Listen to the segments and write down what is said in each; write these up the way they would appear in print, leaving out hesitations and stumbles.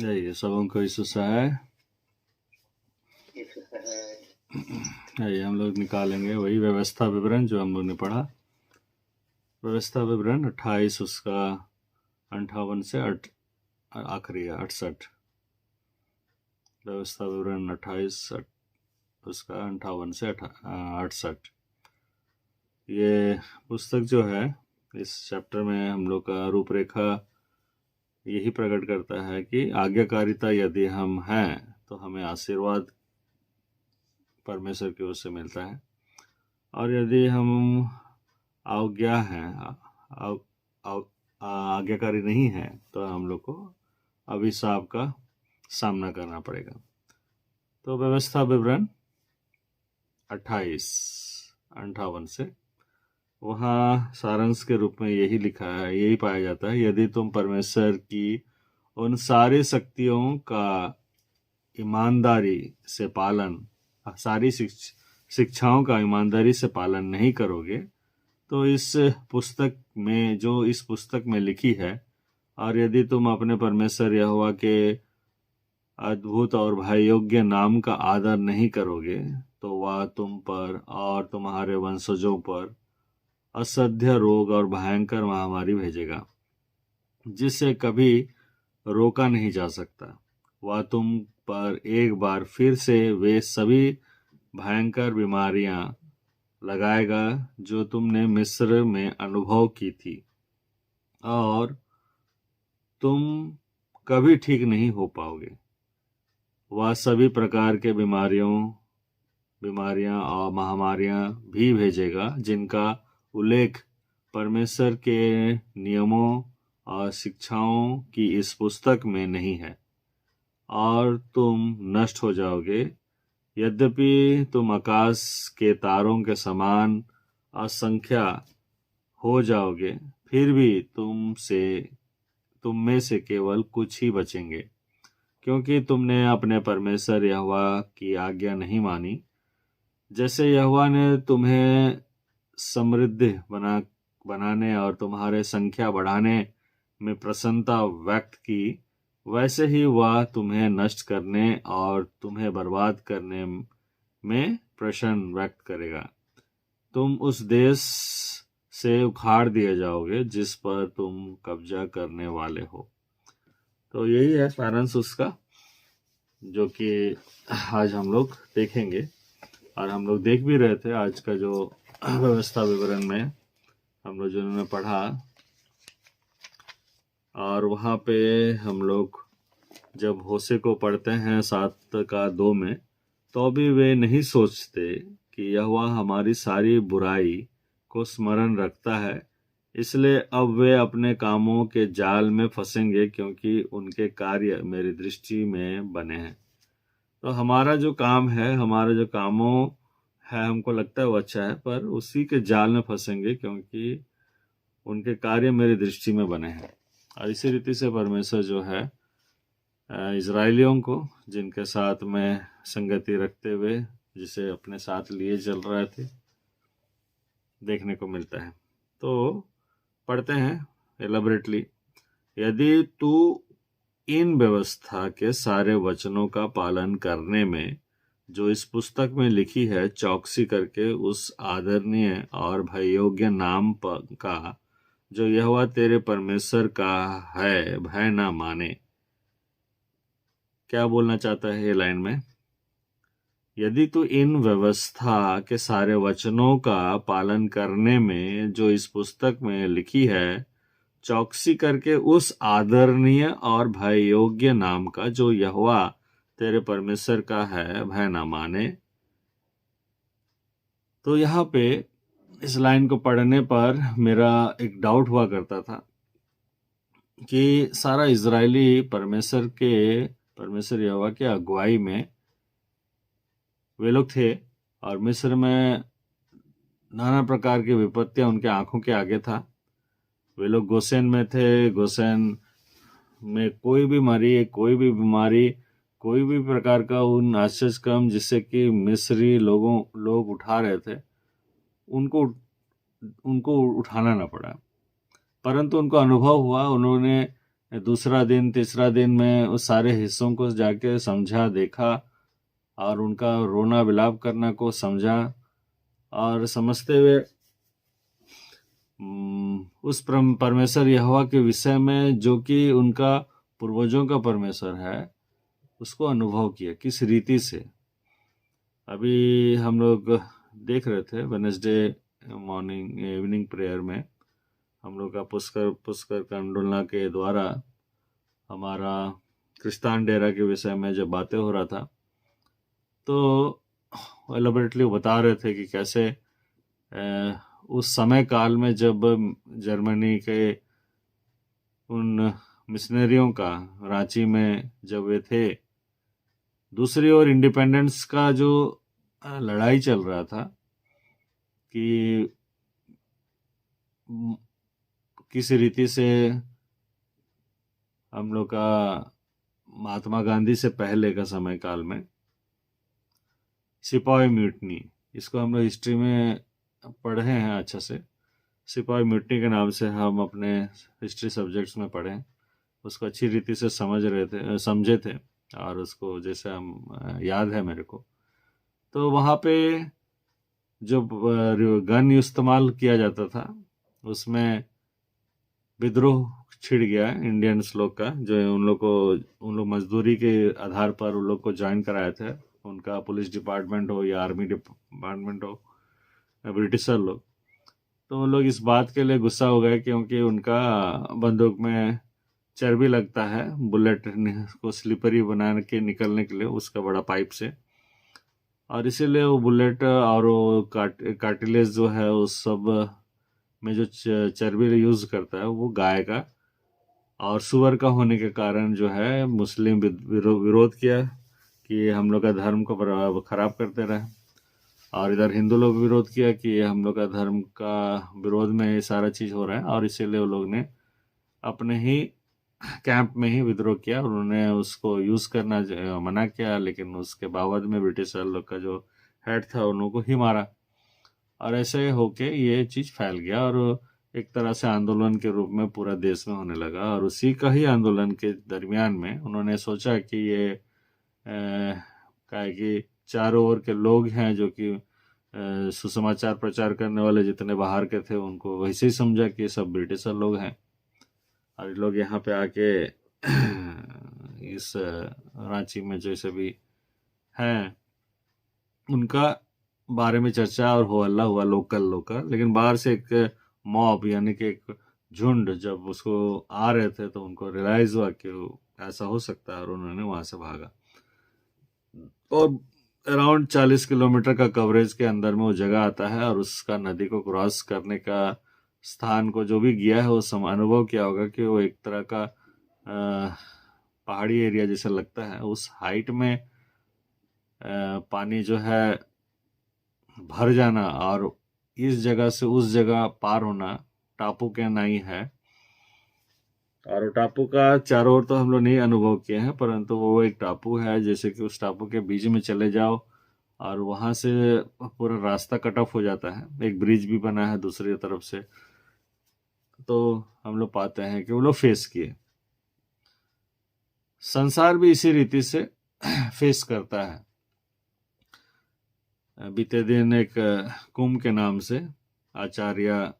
आइए सबों को यीशु है। आइए हम लोग निकालेंगे वही व्यवस्था विवरण जो हम लोग ने पढ़ा। व्यवस्था विवरण 28 उसका 58 से आखिरी 68। व्यवस्था विवरण 28 उसका 58 से 68। ये पुस्तक जो है, इस चैप्टर में हम लोग का रूपरेखा यही प्रकट करता है कि आज्ञाकारिता यदि हम हैं तो हमें आशीर्वाद परमेश्वर की ओर से मिलता है, और यदि हम अवज्ञा हैं, आज्ञाकारी नहीं है, तो हम लोग को अभिशाप का सामना करना पड़ेगा। तो व्यवस्था विवरण 28-58 से वहाँ सारांश के रूप में यही लिखा है, यही पाया जाता है। यदि तुम परमेश्वर की उन सारी शक्तियों का ईमानदारी से पालन, सारी शिक्षाओं का ईमानदारी से पालन नहीं करोगे, तो इस पुस्तक में लिखी है, और यदि तुम अपने परमेश्वर यहोवा के अद्भुत और भययोग्य नाम का आदर नहीं करोगे, तो वह तुम पर और तुम्हारे वंशजों पर असह्य रोग और भयंकर महामारी भेजेगा, जिसे कभी रोका नहीं जा सकता। वह तुम पर एक बार फिर से वे सभी भयंकर बीमारियां लगाएगा जो तुमने मिस्र में अनुभव की थी, और तुम कभी ठीक नहीं हो पाओगे। वह सभी प्रकार के बीमारियां और महामारियां भी भेजेगा जिनका उल्लेख परमेश्वर के नियमों और शिक्षाओं की इस पुस्तक में नहीं है, और तुम नष्ट हो जाओगे। यद्यपि तुम आकाश के तारों के समान असंख्या हो जाओगे, फिर भी तुम में से केवल कुछ ही बचेंगे, क्योंकि तुमने अपने परमेश्वर यहोवा की आज्ञा नहीं मानी। जैसे यहोवा ने तुम्हें समृद्ध बनाने और तुम्हारे संख्या बढ़ाने में प्रसन्नता व्यक्त की, वैसे ही वह तुम्हें नष्ट करने और तुम्हें बर्बाद करने में प्रसन्न व्यक्त करेगा। तुम उस देश से उखाड़ दिए जाओगे जिस पर तुम कब्जा करने वाले हो। तो यही है सारांश उसका, जो कि आज हम लोग देखेंगे, और हम लोग देख भी रहे थे आज का जो व्यवस्था विवरण में हम लोग जिन्होंने पढ़ा। और वहाँ पे हम लोग जब होशे को पढ़ते हैं 7:2 में, तो भी वे नहीं सोचते कि यहोवा हमारी सारी बुराई को स्मरण रखता है, इसलिए अब वे अपने कामों के जाल में फंसेंगे, क्योंकि उनके कार्य मेरी दृष्टि में बने हैं। तो हमारा जो काम है, हमारा जो कामों है, हमको लगता है वो अच्छा है, पर उसी के जाल में फंसेंगे, क्योंकि उनके कार्य मेरी दृष्टि में बने हैं। और इसी रीति से परमेश्वर जो है इजराइलियों को, जिनके साथ में संगति रखते हुए जिसे अपने साथ लिए चल रहे थे, देखने को मिलता है। तो पढ़ते हैं एलैबोरेटली। यदि तू इन व्यवस्था के सारे वचनों का पालन करने में जो इस पुस्तक में लिखी है चौकसी करके उस आदरणीय और भययोग्य नाम का जो यहोवा तेरे परमेश्वर का है भय ना माने। क्या बोलना चाहता है ये लाइन में? यदि तू इन व्यवस्था के सारे वचनों का पालन करने में जो इस पुस्तक में लिखी है चौकसी करके उस आदरणीय और भययोग्य नाम का जो यहोवा तेरे परमेश्वर का है भय ना माने। तो यहाँ पे इस लाइन को पढ़ने पर मेरा एक डाउट हुआ करता था कि सारा इजरायली परमेश्वर यहोवा के अगुवाई में वे लोग थे, और मिस्र में नाना प्रकार की विपत्तियां उनके आंखों के आगे था। वे लोग गोसेन में थे। गोसेन में कोई भी मरी, कोई भी बीमारी, कोई भी प्रकार का उन आश्चर्य कर्म जिससे कि मिस्री लोग उठा रहे थे, उनको उठाना ना पड़ा, परंतु उनको अनुभव हुआ। उन्होंने दूसरा दिन तीसरा दिन में उस सारे हिस्सों को जाके समझा, देखा और उनका रोना विलाप करना को समझा, और समझते हुए उस परमेश्वर यहोवा के विषय में जो कि उनका पूर्वजों का परमेश्वर है उसको अनुभव किया किस रीति से। अभी हम लोग देख रहे थे वेडनेसडे मॉर्निंग इवनिंग प्रेयर में हम लोग का पुष्कर कंडोलना के द्वारा हमारा क्रिस्तान डेरा के विषय में जब बातें हो रहा था तो एलोबरेटली बता रहे थे कि कैसे उस समय काल में जब जर्मनी के उन मिशनरियों का रांची में जब वे थे, दूसरी ओर इंडिपेंडेंस का जो लड़ाई चल रहा था कि किस रीति से हम लोग का महात्मा गांधी से पहले का समय काल में सिपाही म्यूटनी, इसको हम लोग हिस्ट्री में पढ़े हैं अच्छा से। सिपाही म्यूटनी के नाम से हम अपने हिस्ट्री सब्जेक्ट्स में पढ़े, उसको अच्छी रीति से समझे थे और उसको जैसे हम याद है मेरे को। तो वहाँ पे जो गन इस्तेमाल किया जाता था उसमें विद्रोह छिड़ गया इंडियंस लोग का, जो उन लोग मजदूरी के आधार पर उन लोग को ज्वाइन कराए थे, उनका पुलिस डिपार्टमेंट हो या आर्मी डिपार्टमेंट हो, ब्रिटिशर लोग। तो उन लोग इस बात के लिए गुस्सा हो गए क्योंकि उनका बंदूक में चर्बी लगता है बुलेट को स्लिपरी बना के निकलने के लिए उसका बड़ा पाइप से, और इसीलिए वो बुलेट और वो कार्टिलेज जो है उस सब में जो चर्बी यूज करता है वो गाय का और सुअर का होने के कारण जो है मुस्लिम विरोध किया कि हम लोग का धर्म को खराब करते रहे, और इधर हिंदू लोग विरोध किया कि हम लोग का धर्म का विरोध में ये सारा चीज़ हो रहा है, और इसीलिए वो लोग ने अपने ही कैंप में ही विद्रोह किया। उन्होंने उसको यूज़ करना मना किया, लेकिन उसके बावजूद में ब्रिटिश लोग का जो हेड था उन लोगों को ही मारा, और ऐसे होके ये चीज़ फैल गया और एक तरह से आंदोलन के रूप में पूरा देश में होने लगा। और उसी का ही आंदोलन के दरमियान में उन्होंने सोचा कि ये क्या कि चारों ओर के लोग हैं जो कि सुसमाचार प्रचार करने वाले जितने बाहर के थे उनको वैसे ही समझा कि सब ब्रिटिशर लोग हैं, और ये लोग यहाँ पे आके इस रांची में जैसे भी हैं उनका बारे में चर्चा और हो हल्ला हुआ लोकल। लेकिन बाहर से एक मॉब यानी कि एक झुंड जब उसको आ रहे थे तो उनको रियलाइज हुआ कि ऐसा हो सकता है, और उन्होंने वहां से भागा। और अराउंड 40 किलोमीटर का कवरेज के अंदर में वो जगह आता है, और उसका नदी को क्रॉस करने का स्थान को जो भी गया है वो अनुभव किया होगा कि वो एक तरह का पहाड़ी एरिया जैसा लगता है। उस हाइट में पानी जो है भर जाना और इस जगह से उस जगह पार होना टापू के नहीं है, और टापू का चारों ओर तो हम लोग नहीं अनुभव किए हैं, परंतु वो एक टापू है जैसे कि उस टापू के बीच में चले जाओ और वहां से पूरा रास्ता कट ऑफ हो जाता है, एक ब्रिज भी बना है दूसरी तरफ से। तो हम लोग पाते हैं कि वो लोग फेस किए, संसार भी इसी रीति से फेस करता है। बीते दिन एक कुंभ के नाम से आचार्य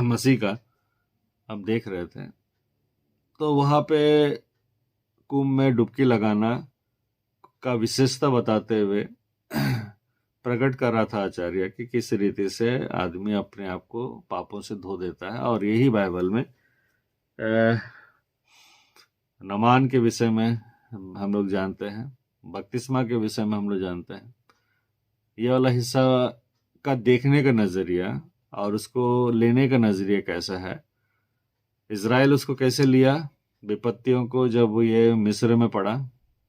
मसीह का हम देख रहे थे, तो वहाँ पे कुंभ में डुबकी लगाना का विशेषता बताते हुए प्रकट कर रहा था आचार्य कि किस रीति से आदमी अपने आप को पापों से धो देता है। और यही बाइबल में नमान के विषय में हम लोग जानते हैं, बपतिस्मा के विषय में हम लोग जानते हैं। ये वाला हिस्सा का देखने का नजरिया और उसको लेने का नजरिया कैसा है, इज़राइल उसको कैसे लिया विपत्तियों को जब ये मिस्र में पड़ा,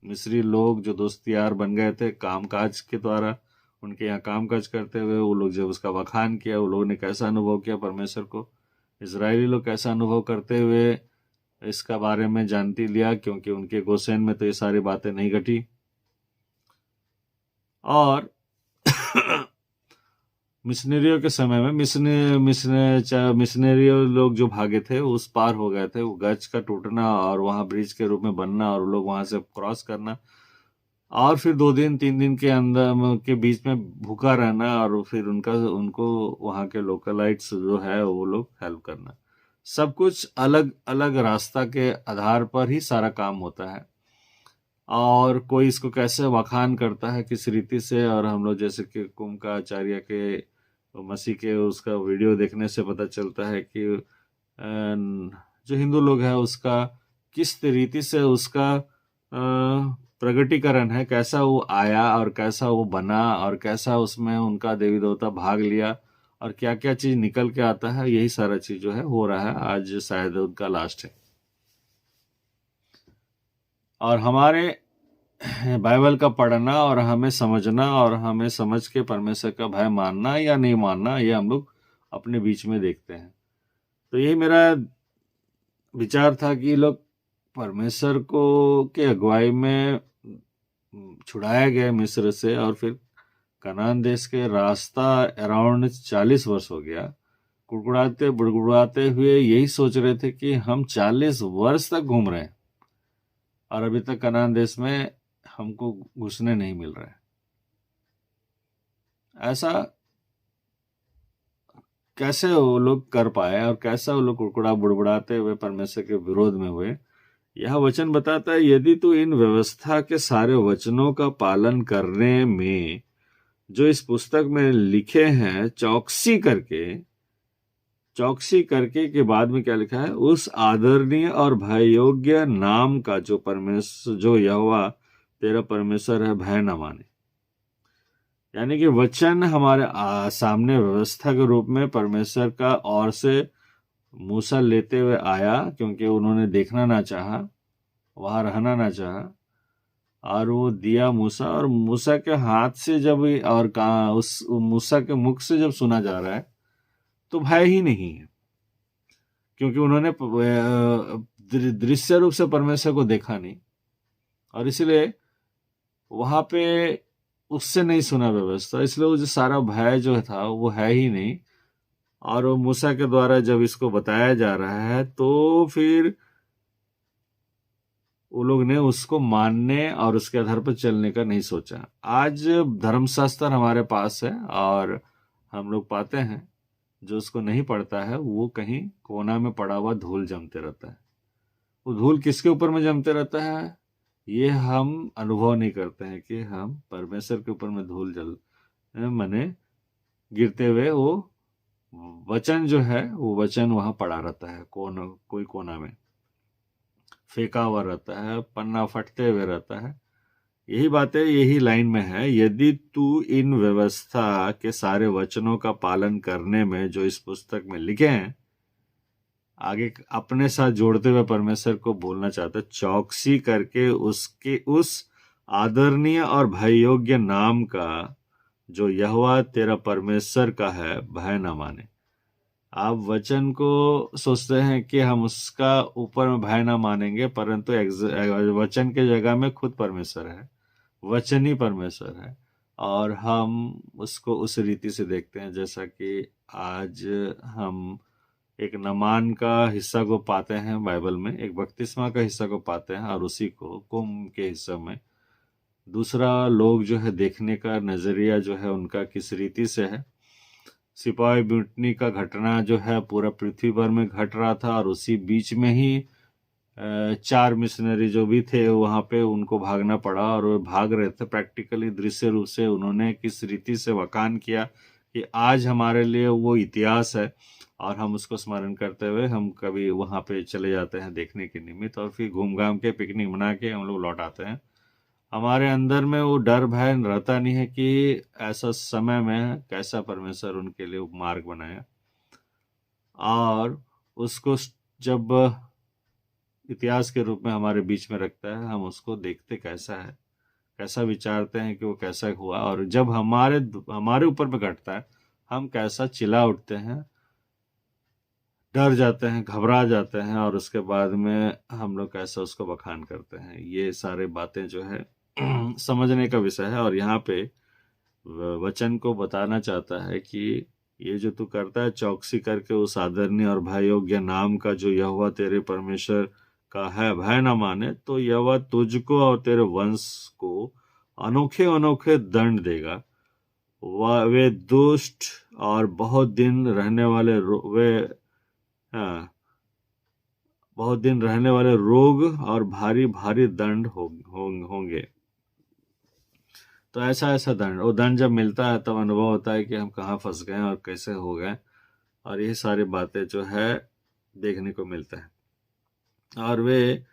मिस्री लोग जो दोस्त यार बन गए थे कामकाज के द्वारा, उनके यहाँ कामकाज करते हुए वो लोग जब उसका बखान किया, वो लोगों ने कैसा अनुभव किया परमेश्वर को, इजरायली लोग कैसा अनुभव करते हुए इसका बारे में जानती लिया, क्योंकि उनके गोसेन में तो ये सारी बातें नहीं घटी। और मिशनरियों के समय में मिशनरियों लोग जो भागे थे उस पार हो गए थे, वो गज का टूटना और वहां ब्रिज के रूप में बनना और वो लोग वहां से क्रॉस करना, और फिर 2 दिन 3 दिन के अंदर के बीच में भूखा रहना, और फिर उनको वहां के लोकलाइट्स जो है वो लोग हेल्प करना। सब कुछ अलग अलग रास्ता के आधार पर ही सारा काम होता है, और कोई इसको कैसे बखान करता है किस रीति से। और हम लोग जैसे कि कुंभकाचार्य के मसीह के उसका वीडियो देखने से पता चलता है कि जो हिंदू लोग हैं उसका किस रीति से उसका प्रगटीकरण है, कैसा वो आया और कैसा वो बना और कैसा उसमें उनका देवी देवता भाग लिया और क्या क्या चीज निकल के आता है। यही सारा चीज जो है हो रहा है। आज शायद उनका लास्ट है, और हमारे बाइबल का पढ़ना और हमें समझना और हमें समझ के परमेश्वर का भय मानना या नहीं मानना, ये हम लोग अपने बीच में देखते हैं। तो यही मेरा विचार था कि लोग परमेश्वर को के अगुवाई में छुड़ाया गया मिस्र से, और फिर कनान देश के रास्ता अराउंड 40 वर्ष हो गया, कुड़कुड़ाते बुड़बुड़ाते हुए यही सोच रहे थे कि हम 40 वर्ष तक घूम रहे हैं और अभी तक कनान देश में हमको घुसने नहीं मिल रहा है। ऐसा कैसे वो लोग कर पाए और कैसा वो लोग कुड़कुड़ा बुड़बुड़ाते हुए परमेश्वर के विरोध में हुए। यह वचन बताता है, यदि तू इन व्यवस्था के सारे वचनों का पालन करने में जो इस पुस्तक में लिखे हैं चौकसी करके के बाद में क्या लिखा है, उस आदरणीय और भय योग्य नाम का जो यहोवा तेरा परमेश्वर है भय न माने। यानी कि वचन हमारे सामने व्यवस्था के रूप में परमेश्वर का और से मूसा लेते हुए आया, क्योंकि उन्होंने देखना ना चाहा, वहां रहना ना चाहा, और वो दिया मूसा। और मूसा के हाथ से जब और कहा उस मूसा के मुख से जब सुना जा रहा है तो भय ही नहीं है, क्योंकि उन्होंने दृश्य रूप से परमेश्वर को देखा नहीं, और इसलिए वहां पे उससे नहीं सुना व्यवस्था, इसलिए वो जो सारा भय जो था वो है ही नहीं। और वो मूसा के द्वारा जब इसको बताया जा रहा है तो फिर वो लोग ने उसको मानने और उसके आधार पर चलने का नहीं सोचा। आज धर्मशास्त्र हमारे पास है और हम लोग पाते हैं जो उसको नहीं पढ़ता है वो कहीं कोना में पड़ा हुआ धूल जमते रहता है। वो धूल किसके ऊपर में जमते रहता है ये हम अनुभव नहीं करते हैं कि हम परमेश्वर के ऊपर में धूल मने गिरते हुए वो वचन जो है वो वचन वहां पड़ा रहता है, कोई कोना में फेंका हुआ रहता है, पन्ना फटते हुए रहता है। यही बातें यही लाइन में है, यदि तू इन व्यवस्था के सारे वचनों का पालन करने में जो इस पुस्तक में लिखे हैं, आगे अपने साथ जोड़ते हुए परमेश्वर को बोलना चाहता है, चौकसी करके उसके उस आदरणीय और भय योग्य नाम का जो यहोवा तेरा परमेश्वर का है भय न माने। आप वचन को सोचते हैं कि हम उसका ऊपर में भय ना मानेंगे, परंतु वचन के जगह में खुद परमेश्वर है, वचन ही परमेश्वर है, और हम उसको उस रीति से देखते हैं जैसा कि आज हम एक नमान का हिस्सा को पाते हैं बाइबल में, एक बपतिस्मा का हिस्सा को पाते हैं, और उसी को कुंभ के हिस्से में दूसरा लोग जो है देखने का नजरिया जो है उनका किस रीति से है। सिपाही म्यूटनी का घटना जो है पूरा पृथ्वी भर में घट रहा था, और उसी बीच में ही 4 मिशनरी जो भी थे वहां पे उनको भागना पड़ा, और वो भाग रहे थे प्रैक्टिकली दृश्य रूप से उन्होंने किस रीति से वकान किया कि आज हमारे लिए वो इतिहास है, और हम उसको स्मरण करते हुए हम कभी वहां पे चले जाते हैं देखने के निमित्त, और फिर घूम घाम के पिकनिक मना के हम लोग लौट आते हैं। हमारे अंदर में वो डर भय रहता नहीं है कि ऐसा समय में कैसा परमेश्वर उनके लिए मार्ग बनाया, और उसको जब इतिहास के रूप में हमारे बीच में रखता है हम उसको देखते कैसा है, कैसा विचारते हैं कि वो कैसा हुआ, और जब हमारे ऊपर में घटता है हम कैसा चिल्ला उठते हैं, डर जाते हैं, घबरा जाते हैं, और उसके बाद में हम लोग कैसा उसको बखान करते हैं। ये सारे बातें जो है समझने का विषय है। और यहाँ पे वचन को बताना चाहता है कि ये जो तू करता है, चौकसी करके उस आदरणीय और भय योग्य नाम का जो यहोवा तेरे परमेश्वर का है भय न माने, तो यहोवा तुझको और तेरे वंश को अनोखे अनोखे दंड देगा। वे दुष्ट और बहुत दिन रहने वाले बहुत दिन रहने वाले रोग और भारी भारी दंड होंगे। तो ऐसा ऐसा दंड, वो दंड जब मिलता है तब अनुभव होता है कि हम कहाँ फंस गए और कैसे हो गए, और ये सारी बातें जो है देखने को मिलता है। और वे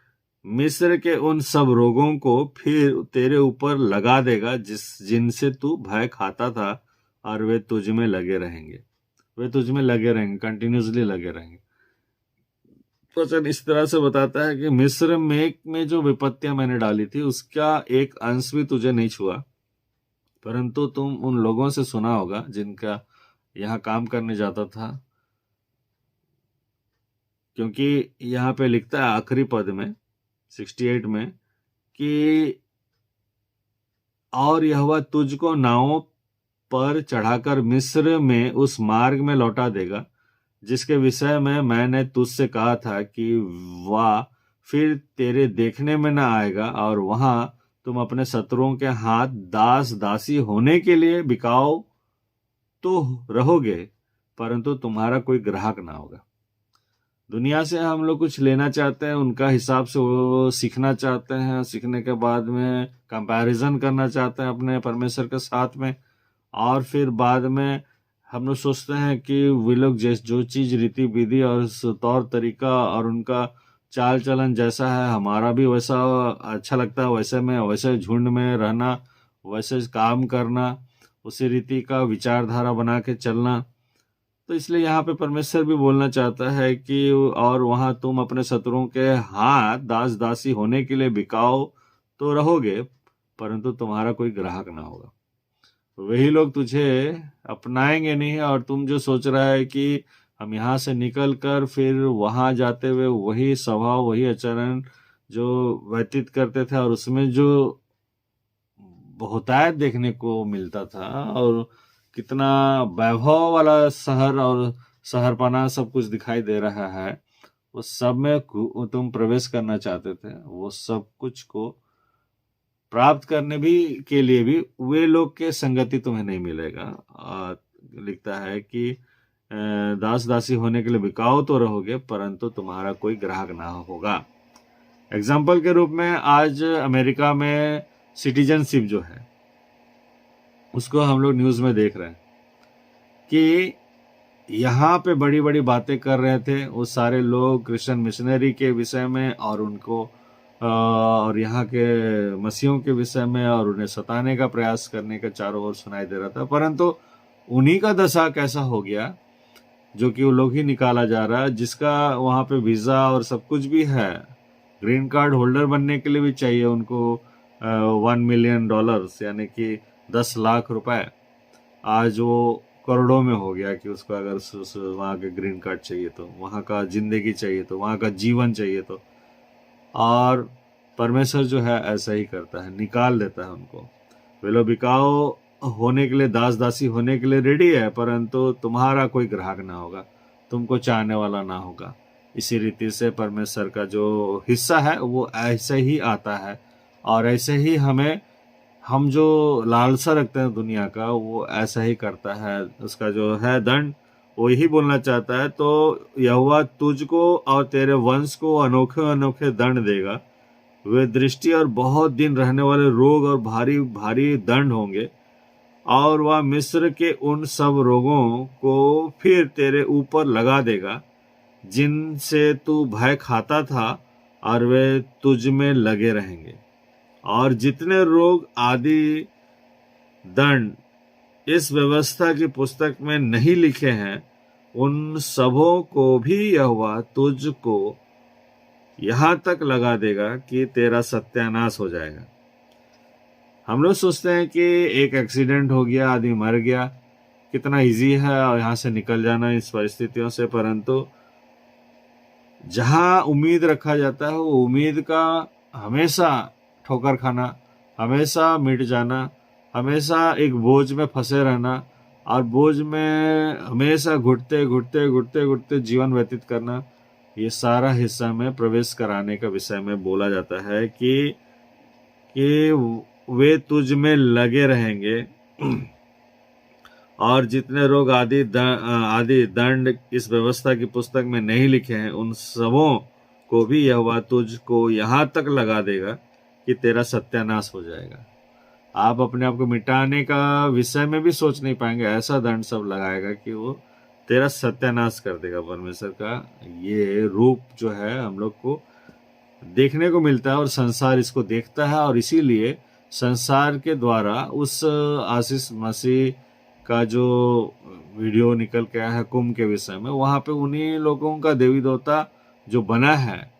मिस्र के उन सब रोगों को फिर तेरे ऊपर लगा देगा जिनसे तू भय खाता था, और वे तुझ में लगे रहेंगे। वे तुझ में लगे रहेंगे, कंटिन्यूसली लगे रहेंगे। वचन इस तरह से बताता है कि मिस्र में जो विपत्तियां मैंने डाली थी उसका एक अंश भी तुझे नहीं छुआ, परंतु तुम उन लोगों से सुना होगा जिनका यहाँ काम करने जाता था, क्योंकि यहाँ पे लिखता है आखिरी पद में 68 में कि और यहोवा तुझको नावों पर चढ़ाकर मिस्र में उस मार्ग में लौटा देगा जिसके विषय में मैंने तुझसे कहा था कि वह फिर तेरे देखने में न आएगा, और वहां तुम अपने शत्रुओं के हाथ दास दासी होने के लिए बिकाओ तो रहोगे, परंतु तुम्हारा कोई ग्राहक ना होगा। दुनिया से हम लोग कुछ लेना चाहते हैं, उनका हिसाब से वो सीखना चाहते हैं, सीखने के बाद में कंपैरिजन करना चाहते हैं अपने परमेश्वर के साथ में, और फिर बाद में हम लोग सोचते हैं कि वे लोग जो चीज रीति विधि और तौर तरीका और उनका चाल चलन जैसा है हमारा भी वैसा अच्छा लगता है, वैसे झुंड में रहना, वैसे काम करना, उसी रीति का विचारधारा बना के चलना। तो इसलिए यहाँ पे परमेश्वर भी बोलना चाहता है कि और वहां तुम अपने शत्रुओं के हाथ दास दासी होने के लिए बिकाओ तो रहोगे, परंतु तुम्हारा कोई ग्राहक ना होगा। वही लोग तुझे अपनाएंगे नहीं, और तुम जो सोच रहा है कि हम यहाँ से निकल कर फिर वहां जाते हुए वही स्वभाव वही आचरण जो व्यतीत करते थे और उसमें जो बहुतायत देखने को मिलता था और कितना वैभव वाला शहर और शहरपना सब कुछ दिखाई दे रहा है, वो सब में तुम प्रवेश करना चाहते थे। वो सब कुछ को प्राप्त करने भी के लिए भी वे लोग के संगति तुम्हें नहीं मिलेगा। लिखता है कि दास दासी होने के लिए बिकाओ तो रहोगे, परंतु तुम्हारा कोई ग्राहक ना होगा। एग्जाम्पल के रूप में आज अमेरिका में सिटीजनशिप जो है उसको हम लोग न्यूज में देख रहे हैं कि यहाँ पे बड़ी बड़ी बातें कर रहे थे वो सारे लोग क्रिश्चियन मिशनरी के विषय में और उनको और यहाँ के मसीहों के विषय में, और उन्हें सताने का प्रयास करने का चारों ओर सुनाई दे रहा था, परंतु उन्हीं का दशा कैसा हो गया जो कि वो लोग ही निकाला जा रहा है, जिसका वहाँ पे वीजा और सब कुछ भी है, ग्रीन कार्ड होल्डर बनने के लिए भी चाहिए उनको $1 मिलियन यानी कि 10 लाख रुपए। आज वो करोड़ों में हो गया कि उसको अगर वहाँ के ग्रीन कार्ड चाहिए तो, वहाँ का जिंदगी चाहिए तो, वहाँ का जीवन चाहिए तो। और परमेश्वर जो है ऐसा ही करता है, निकाल देता है उनको। वे लोग बिकाओ होने के लिए, दास दासी होने के लिए रेडी है, परंतु तुम्हारा कोई ग्राहक ना होगा, तुमको चाहने वाला ना होगा। इसी रीति से परमेश्वर का जो हिस्सा है वो ऐसे ही आता है, और ऐसे ही हम जो लालसा रखते हैं दुनिया का वो ऐसा ही करता है। उसका जो है दंड वो यही बोलना चाहता है, तो यहोवा तुझको और तेरे वंश को अनोखे अनोखे दंड देगा। वे दृष्टि और बहुत दिन रहने वाले रोग और भारी भारी दंड होंगे, और वह मिस्र के उन सब रोगों को फिर तेरे ऊपर लगा देगा जिनसे तू भय खाता था, और वे तुझ में लगे रहेंगे। और जितने रोग आदि दंड इस व्यवस्था की पुस्तक में नहीं लिखे हैं, उन सबों को भी यहोवा तुझको यहां तक लगा देगा कि तेरा सत्यानाश हो जाएगा। हम लोग सोचते हैं कि एक एक्सीडेंट हो गया, आदमी मर गया, कितना इजी है और यहाँ से निकल जाना इस परिस्थितियों से, परंतु जहां उम्मीद रखा जाता है वो उम्मीद का हमेशा ठोकर खाना, हमेशा मिट जाना, हमेशा एक बोझ में फंसे रहना और बोझ में हमेशा घुटते घुटते घुटते घुटते जीवन व्यतीत करना, ये सारा हिस्सा में प्रवेश कराने का विषय में बोला जाता है कि वे तुझ में लगे रहेंगे और जितने रोग आदि दंड इस व्यवस्था की पुस्तक में नहीं लिखे हैं उन सबों को भी यहोवा तुझको यहाँ तक लगा देगा कि तेरा सत्यानाश हो जाएगा। आप अपने आप को मिटाने का विषय में भी सोच नहीं पाएंगे, ऐसा दंड सब लगाएगा कि वो तेरा सत्यानाश कर देगा। परमेश्वर का ये रूप जो है हम लोग को देखने को मिलता है और संसार इसको देखता है, और इसीलिए संसार के द्वारा उस आशीष मसीह का जो वीडियो निकल के आया है कुंभ के विषय में, वहां पे उन्हीं लोगों का देवी देवता जो बना है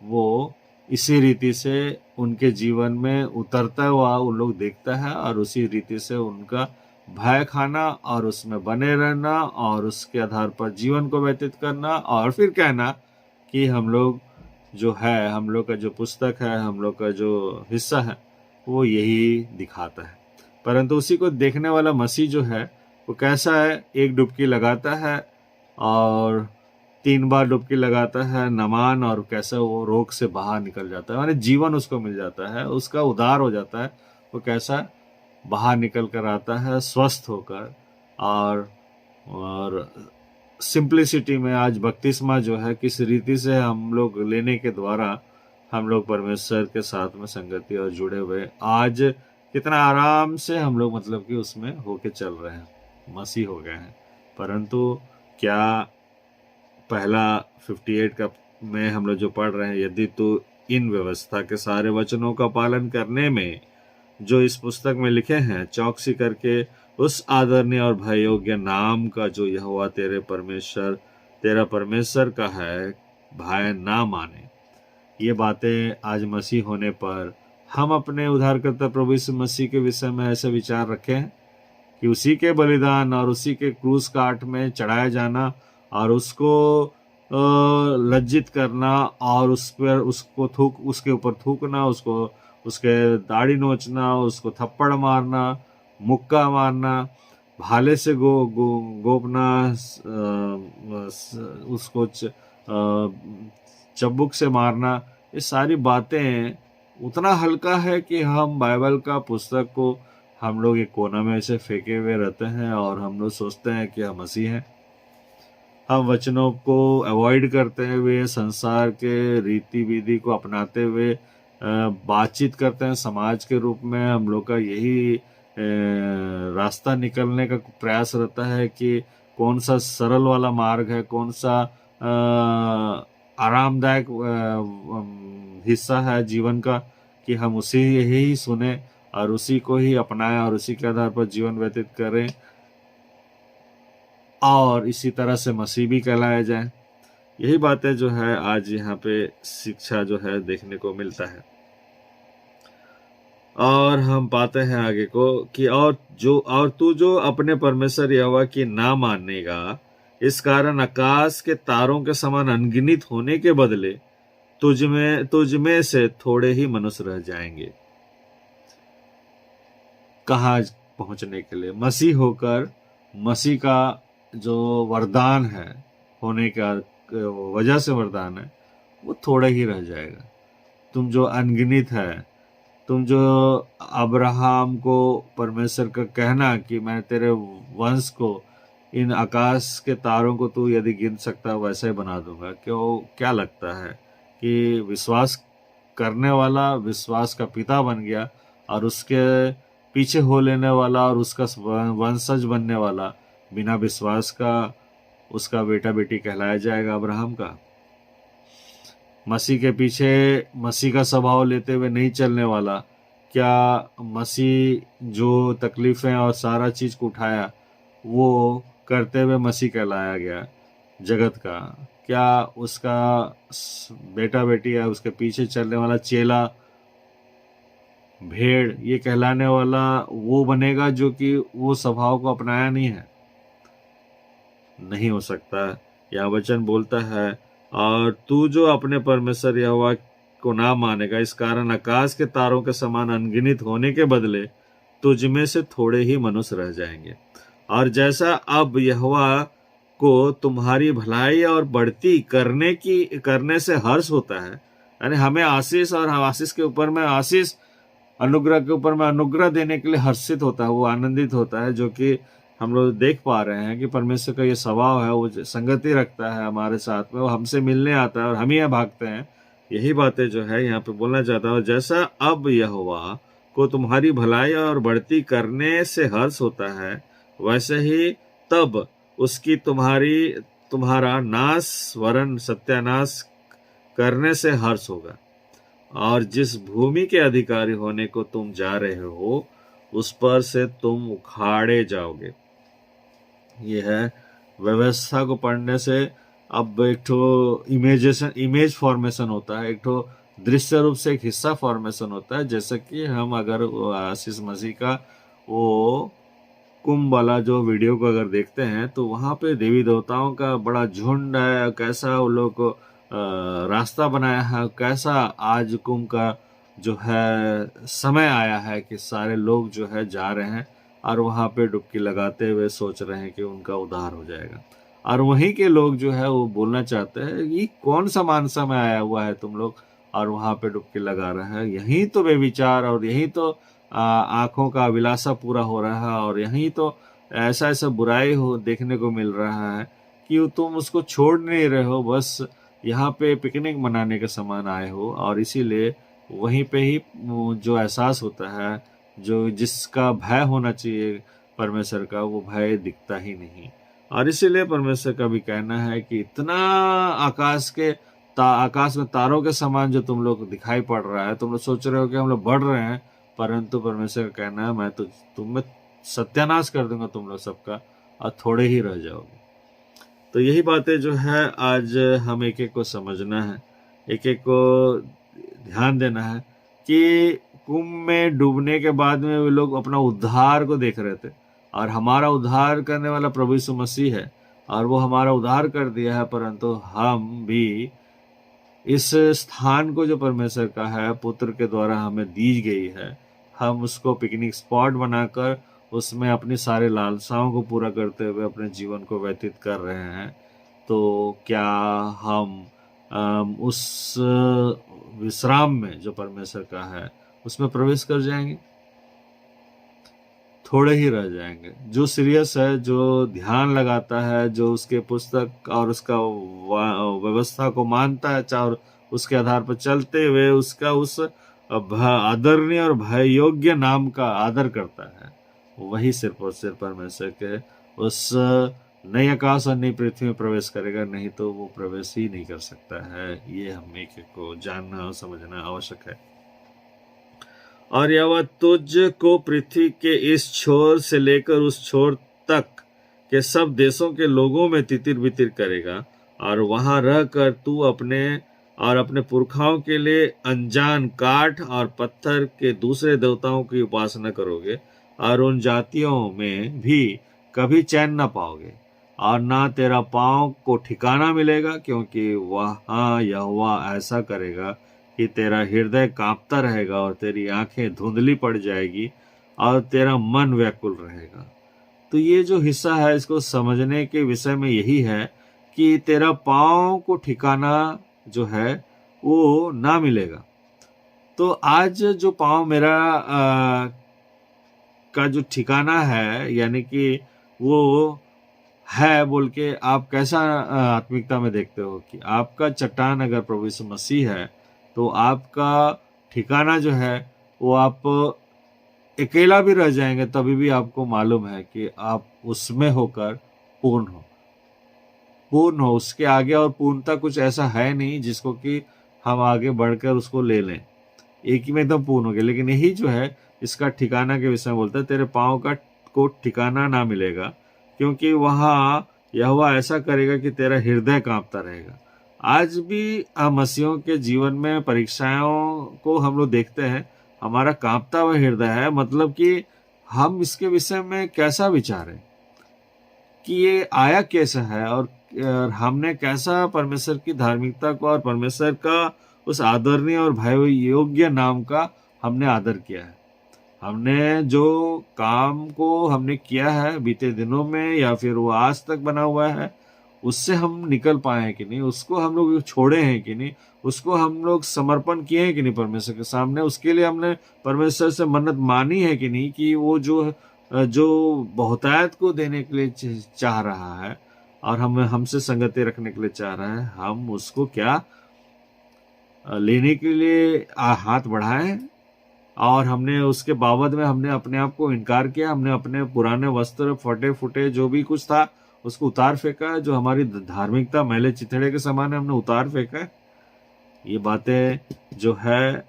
वो इसी रीति से उनके जीवन में उतरता हुआ उन लोग देखता है, और उसी रीति से उनका भय खाना और उसमें बने रहना और उसके आधार पर जीवन को व्यतीत करना, और फिर कहना कि हम लोग जो है, हम लोग का जो पुस्तक है, हम लोग का जो हिस्सा है वो यही दिखाता है। परंतु उसी को देखने वाला मसीह जो है वो कैसा है, एक डुबकी लगाता है और 3 बार डुबकी लगाता है नमान, और कैसे वो रोग से बाहर निकल जाता है, माने जीवन उसको मिल जाता है, उसका उद्धार हो जाता है, वो कैसा बाहर निकल कर आता है स्वस्थ होकर। और सिंप्लिसिटी में आज बपतिस्मा जो है किस रीति से हम लोग लेने के द्वारा हम लोग परमेश्वर के साथ में संगति और जुड़े हुए, आज कितना आराम से हम लोग मतलब कि उसमें होके चल रहे हैं, मसीह हो गए हैं। परंतु क्या पहला 58 का में हम लोग जो पढ़ रहे हैं, यदि तू इन व्यवस्था के सारे वचनों का पालन करने में जो इस पुस्तक में लिखे हैं चौकसी करके उस आदरणीय और भय योग्य नाम का जो यहोवा तेरा परमेश्वर का है भय ना माने। ये बातें आज मसीह होने पर हम अपने उद्धारकर्ता प्रभु यीशु मसीह के विषय में ऐसे विचार रखें कि उसी के बलिदान और उसी के क्रूस काट में चढ़ाया जाना और उसको लज्जित करना और उस पर उसके ऊपर थूकना, उसको उसके दाढ़ी नोचना, उसको थप्पड़ मारना, मुक्का मारना, भाले से गोपना, उसको चब्बुक से मारना, ये सारी बातें उतना हल्का है कि हम बाइबल का पुस्तक को हम लोग एक कोना में ऐसे फेंके हुए रहते हैं और हम लोग सोचते हैं कि हम मसीह हैं। हम वचनों को अवॉइड करते हुए संसार के रीति विधि को अपनाते हुए बातचीत करते हैं। समाज के रूप में हम लोग का यही रास्ता निकलने का प्रयास रहता है कि कौन सा सरल वाला मार्ग है, कौन सा आरामदायक हिस्सा है जीवन का, कि हम उसी यही सुने और उसी को ही अपनाएं और उसी के आधार पर जीवन व्यतीत करें और इसी तरह से मसीह भी कहलाया जाए। यही बातें जो है आज यहाँ पे शिक्षा जो है देखने को मिलता है। और हम पाते हैं आगे को कि और तू जो अपने परमेश्वर यहोवा की ना मानेगा, इस कारण आकाश के तारों के समान अनगिनत होने के बदले तुझ में से थोड़े ही मनुष्य रह जाएंगे। कहाँ पहुंचने के लिए? मसीह होकर, मसीह का जो वरदान है होने का वजह से वरदान है, वो थोड़ा ही रह जाएगा। तुम जो अनगिनत है, तुम जो अब्राहम को परमेश्वर का कहना कि मैं तेरे वंश को इन आकाश के तारों को तू यदि गिन सकता वैसे ही बना दूंगा, क्या लगता है कि विश्वास करने वाला विश्वास का पिता बन गया और उसके पीछे हो लेने वाला और उसका वंशज बनने वाला बिना विश्वास का उसका बेटा बेटी कहलाया जाएगा अब्राहम का? मसीह के पीछे मसीह का स्वभाव लेते हुए नहीं चलने वाला, क्या मसीह जो तकलीफें और सारा चीज को उठाया वो करते हुए मसीह कहलाया गया जगत का? क्या उसका बेटा बेटी है, उसके पीछे चलने वाला चेला भेड़ ये कहलाने वाला वो बनेगा जो कि वो स्वभाव को अपनाया नहीं है? नहीं हो सकता। यह वचन बोलता है, और तू जो अपने परमेश्वर यहोवा को ना मानेगा, इस कारण आकाश के तारों के समान अनगिनत होने के बदले तुझ में से थोड़े ही मनुष्य रह जाएंगे। और जैसा अब यहोवा को तुम्हारी भलाई और बढ़ती करने से हर्ष होता है, यानी हमें आशीष और आशीष के ऊपर में आशीष, अनुग्रह के ऊपर में अनुग्रह देने के लिए हर्षित होता है, वो आनंदित होता है, जो कि हम लोग देख पा रहे हैं कि परमेश्वर का ये स्वभाव है, वो संगति रखता है हमारे साथ में, वो हमसे मिलने आता है और हम ही भागते हैं। यही बातें जो है यहाँ पे बोलना चाहता हूँ। जैसा अब यहोवा को तुम्हारी भलाई और बढ़ती करने से हर्ष होता है, वैसे ही तब उसकी तुम्हारा नाश वरन सत्यानाश करने से हर्ष होगा। और जिस भूमि के अधिकारी होने को तुम जा रहे हो, उस पर से तुम उखाड़े जाओगे। ये है व्यवस्था को पढ़ने से अब एक ठो इमेज फॉर्मेशन होता है, एक ठो दृश्य रूप से एक हिस्सा फॉर्मेशन होता है। जैसे कि हम अगर आशीष मसीह का वो कुंभ वाला जो वीडियो को अगर देखते हैं, तो वहाँ पे देवी देवताओं का बड़ा झुंड है, कैसा वो लोग रास्ता बनाया है, कैसा आज कुंभ का जो है समय आया है कि सारे लोग जो है जा रहे हैं और वहाँ पे डुबकी लगाते हुए सोच रहे हैं कि उनका उद्धार हो जाएगा। और वहीं के लोग जो है वो बोलना चाहते हैं, ये कौन सा मान समय आया हुआ है तुम लोग और वहाँ पे डुबकी लगा रहे हैं, यहीं तो बेविचार और यहीं तो आंखों का अभिलाषा पूरा हो रहा है, और यहीं तो ऐसा ऐसा बुराई हो देखने को मिल रहा है कि तुम उसको छोड़ नहीं रहे हो, बस यहाँ पे पिकनिक मनाने के समान आए हो। और इसीलिए वहीं पे ही जो एहसास होता है, जो जिसका भय होना चाहिए परमेश्वर का, वो भय दिखता ही नहीं। और इसीलिए परमेश्वर का भी कहना है कि इतना आकाश में तारों के समान जो तुम लोग दिखाई पड़ रहा है, तुम लोग सोच रहे हो कि हम लोग बढ़ रहे हैं, परंतु परमेश्वर का कहना है मैं तो तुम में सत्यानाश कर दूंगा तुम लोग सबका, और थोड़े ही रह जाओगे। तो यही बातें जो है आज हम एक एक को समझना है, एक एक को ध्यान देना है कि कुंभ में डूबने के बाद में वे लोग अपना उद्धार को देख रहे थे, और हमारा उद्धार करने वाला प्रभु यीशु मसीह है, और वो हमारा उद्धार कर दिया है। परंतु हम भी इस स्थान को जो परमेश्वर का है, पुत्र के द्वारा हमें दी गई है, हम उसको पिकनिक स्पॉट बनाकर उसमें अपनी सारे लालसाओं को पूरा करते हुए अपने जीवन को व्यतीत कर रहे हैं। तो क्या हम उस विश्राम में जो परमेश्वर का है उसमें प्रवेश कर जाएंगे? थोड़े ही रह जाएंगे। जो सीरियस है, जो ध्यान लगाता है, जो उसके पुस्तक और उसका व्यवस्था को मानता है, चाहे उसके आधार पर चलते हुए उसका उस आदरणीय और भय योग्य नाम का आदर करता है, वही सिर्फ और सिर्फ परमेश्वर के उस नई आकाश और नई पृथ्वी में प्रवेश करेगा, नहीं तो वो प्रवेश ही नहीं कर सकता है। ये हम एक को जानना और समझना आवश्यक है। और यह तुझ को पृथ्वी के इस छोर से लेकर उस छोर तक के सब देशों के लोगों में तितिर बितिर करेगा, और वहां रहकर तू अपने पुरखाओं के लिए अनजान काठ और पत्थर के दूसरे देवताओं की उपासना करोगे, और उन जातियों में भी कभी चैन न पाओगे, और ना तेरा पांव को ठिकाना मिलेगा, क्योंकि वहां यहोवा ऐसा करेगा कि तेरा हृदय कांपता रहेगा और तेरी आंखें धुंधली पड़ जाएगी और तेरा मन व्याकुल रहेगा। तो ये जो हिस्सा है, इसको समझने के विषय में यही है कि तेरा पांव को ठिकाना जो है वो ना मिलेगा। तो आज जो पांव मेरा का जो ठिकाना है, यानी कि वो है बोल के आप कैसा आत्मिकता में देखते हो कि आपका चट्टान अगर प्रभु यीशु मसीह है, तो आपका ठिकाना जो है वो आप अकेला भी रह जाएंगे तभी भी आपको मालूम है कि आप उसमें होकर पूर्ण हो। उसके आगे और पूर्णता कुछ ऐसा है नहीं जिसको कि हम आगे बढ़कर उसको ले लें, एक ही में एकदम पूर्ण हो गए। लेकिन यही जो है इसका ठिकाना के विषय में बोलता है, तेरे पाँव को ठिकाना ना मिलेगा, क्योंकि वहां यहोवा ऐसा करेगा कि तेरा हृदय कांपता रहेगा। आज भी मसीहों के जीवन में परीक्षाओं को हम लोग देखते हैं, हमारा कांपता हुआ हृदय है, मतलब कि हम इसके विषय में कैसा विचारें कि ये आया कैसा है, और हमने कैसा परमेश्वर की धार्मिकता को और परमेश्वर का उस आदरणीय और भय योग्य नाम का हमने आदर किया है। हमने जो काम को हमने किया है बीते दिनों में या फिर वो आज तक बना हुआ है, उससे हम निकल पाए हैं कि नहीं, उसको हम लोग छोड़े हैं कि नहीं, उसको हम लोग समर्पण किए हैं कि नहीं परमेश्वर के सामने, उसके लिए हमने परमेश्वर से मन्नत मानी है कि नहीं, कि वो जो बहुतायत को देने के लिए चाह रहा है और हमें हमसे संगति रखने के लिए चाह रहा है, हम उसको क्या लेने के लिए हाथ बढ़ाए, और हमने उसके बाबत में हमने अपने आप को इनकार किया, हमने अपने पुराने वस्त्र फटे फुटे जो भी कुछ था उसको उतार फेंका, जो हमारी धार्मिकता मैले चिथड़े के समान है हमने उतार फेंका। ये बातें जो है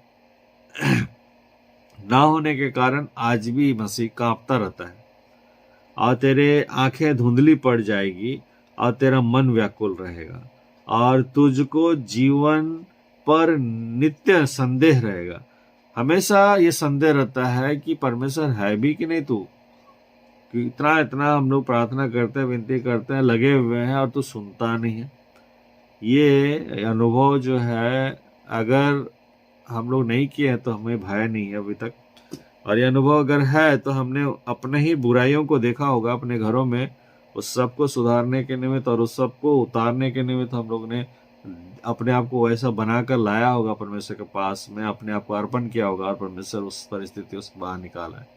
ना होने के कारण आज भी मसीह कांपता रहता है, और तेरे आंखें धुंधली पड़ जाएगी और तेरा मन व्याकुल रहेगा, और तुझको जीवन पर नित्य संदेह रहेगा। हमेशा ये संदेह रहता है कि परमेश्वर है भी कि नहीं, तू इतना इतना हम लोग प्रार्थना करते हैं, विनती करते हैं, लगे हुए हैं, और तू सुनता नहीं है। ये अनुभव जो है अगर हम लोग नहीं किए हैं तो हमें भय नहीं है अभी तक, और ये अनुभव अगर है तो हमने अपने ही बुराइयों को देखा होगा अपने घरों में, उस सब को सुधारने के निमित्त और उस सब को उतारने के निमित्त हम लोग ने अपने आप को वैसा बनाकर लाया होगा परमेश्वर के पास में, अपने आप को अर्पण किया होगा, और परमेश्वर उस परिस्थितियों से बाहर निकाला है।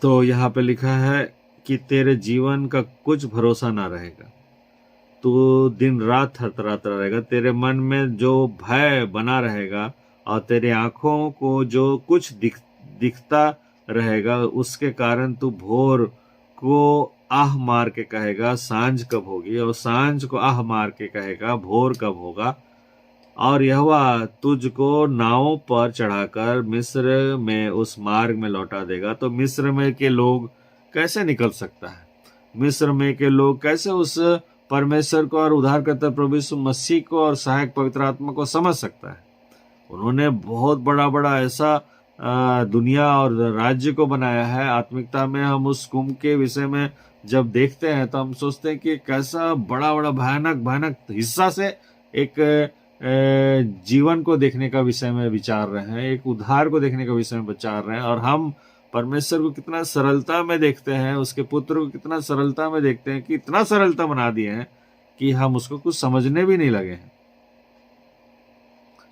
तो यहाँ पे लिखा है कि तेरे जीवन का कुछ भरोसा ना रहेगा, तू दिन रात थरथराता रहेगा, तेरे मन में जो भय बना रहेगा, और तेरे आंखों को जो कुछ दिखता रहेगा, उसके कारण तू भोर को आह मार के कहेगा सांझ कब होगी, और सांझ को आह मार के कहेगा भोर कब होगा। और यहोवा तुझको नावों पर चढ़ाकर मिस्र में उस मार्ग में लौटा देगा। तो मिस्र में के लोग कैसे निकल सकता है, मिस्र में के लोग कैसे उस परमेश्वर को और उद्धारकर्ता प्रभु यीशु मसीह को और सहायक पवित्र आत्मा को समझ सकता है। उन्होंने बहुत बड़ा बड़ा ऐसा दुनिया और राज्य को बनाया है। आत्मिकता में हम उस कुंभ के विषय में जब देखते हैं तो हम सोचते हैं कि कैसा बड़ा बड़ा भयानक भयानक हिस्सा से एक जीवन को देखने का विषय में विचार रहे हैं, एक उद्धार को देखने का विषय में विचार रहे हैं, और हम परमेश्वर को कितना सरलता में देखते हैं, उसके पुत्र को कितना सरलता में देखते हैं, कि इतना सरलता बना दिए हैं कि हम उसको कुछ समझने भी नहीं लगे हैं।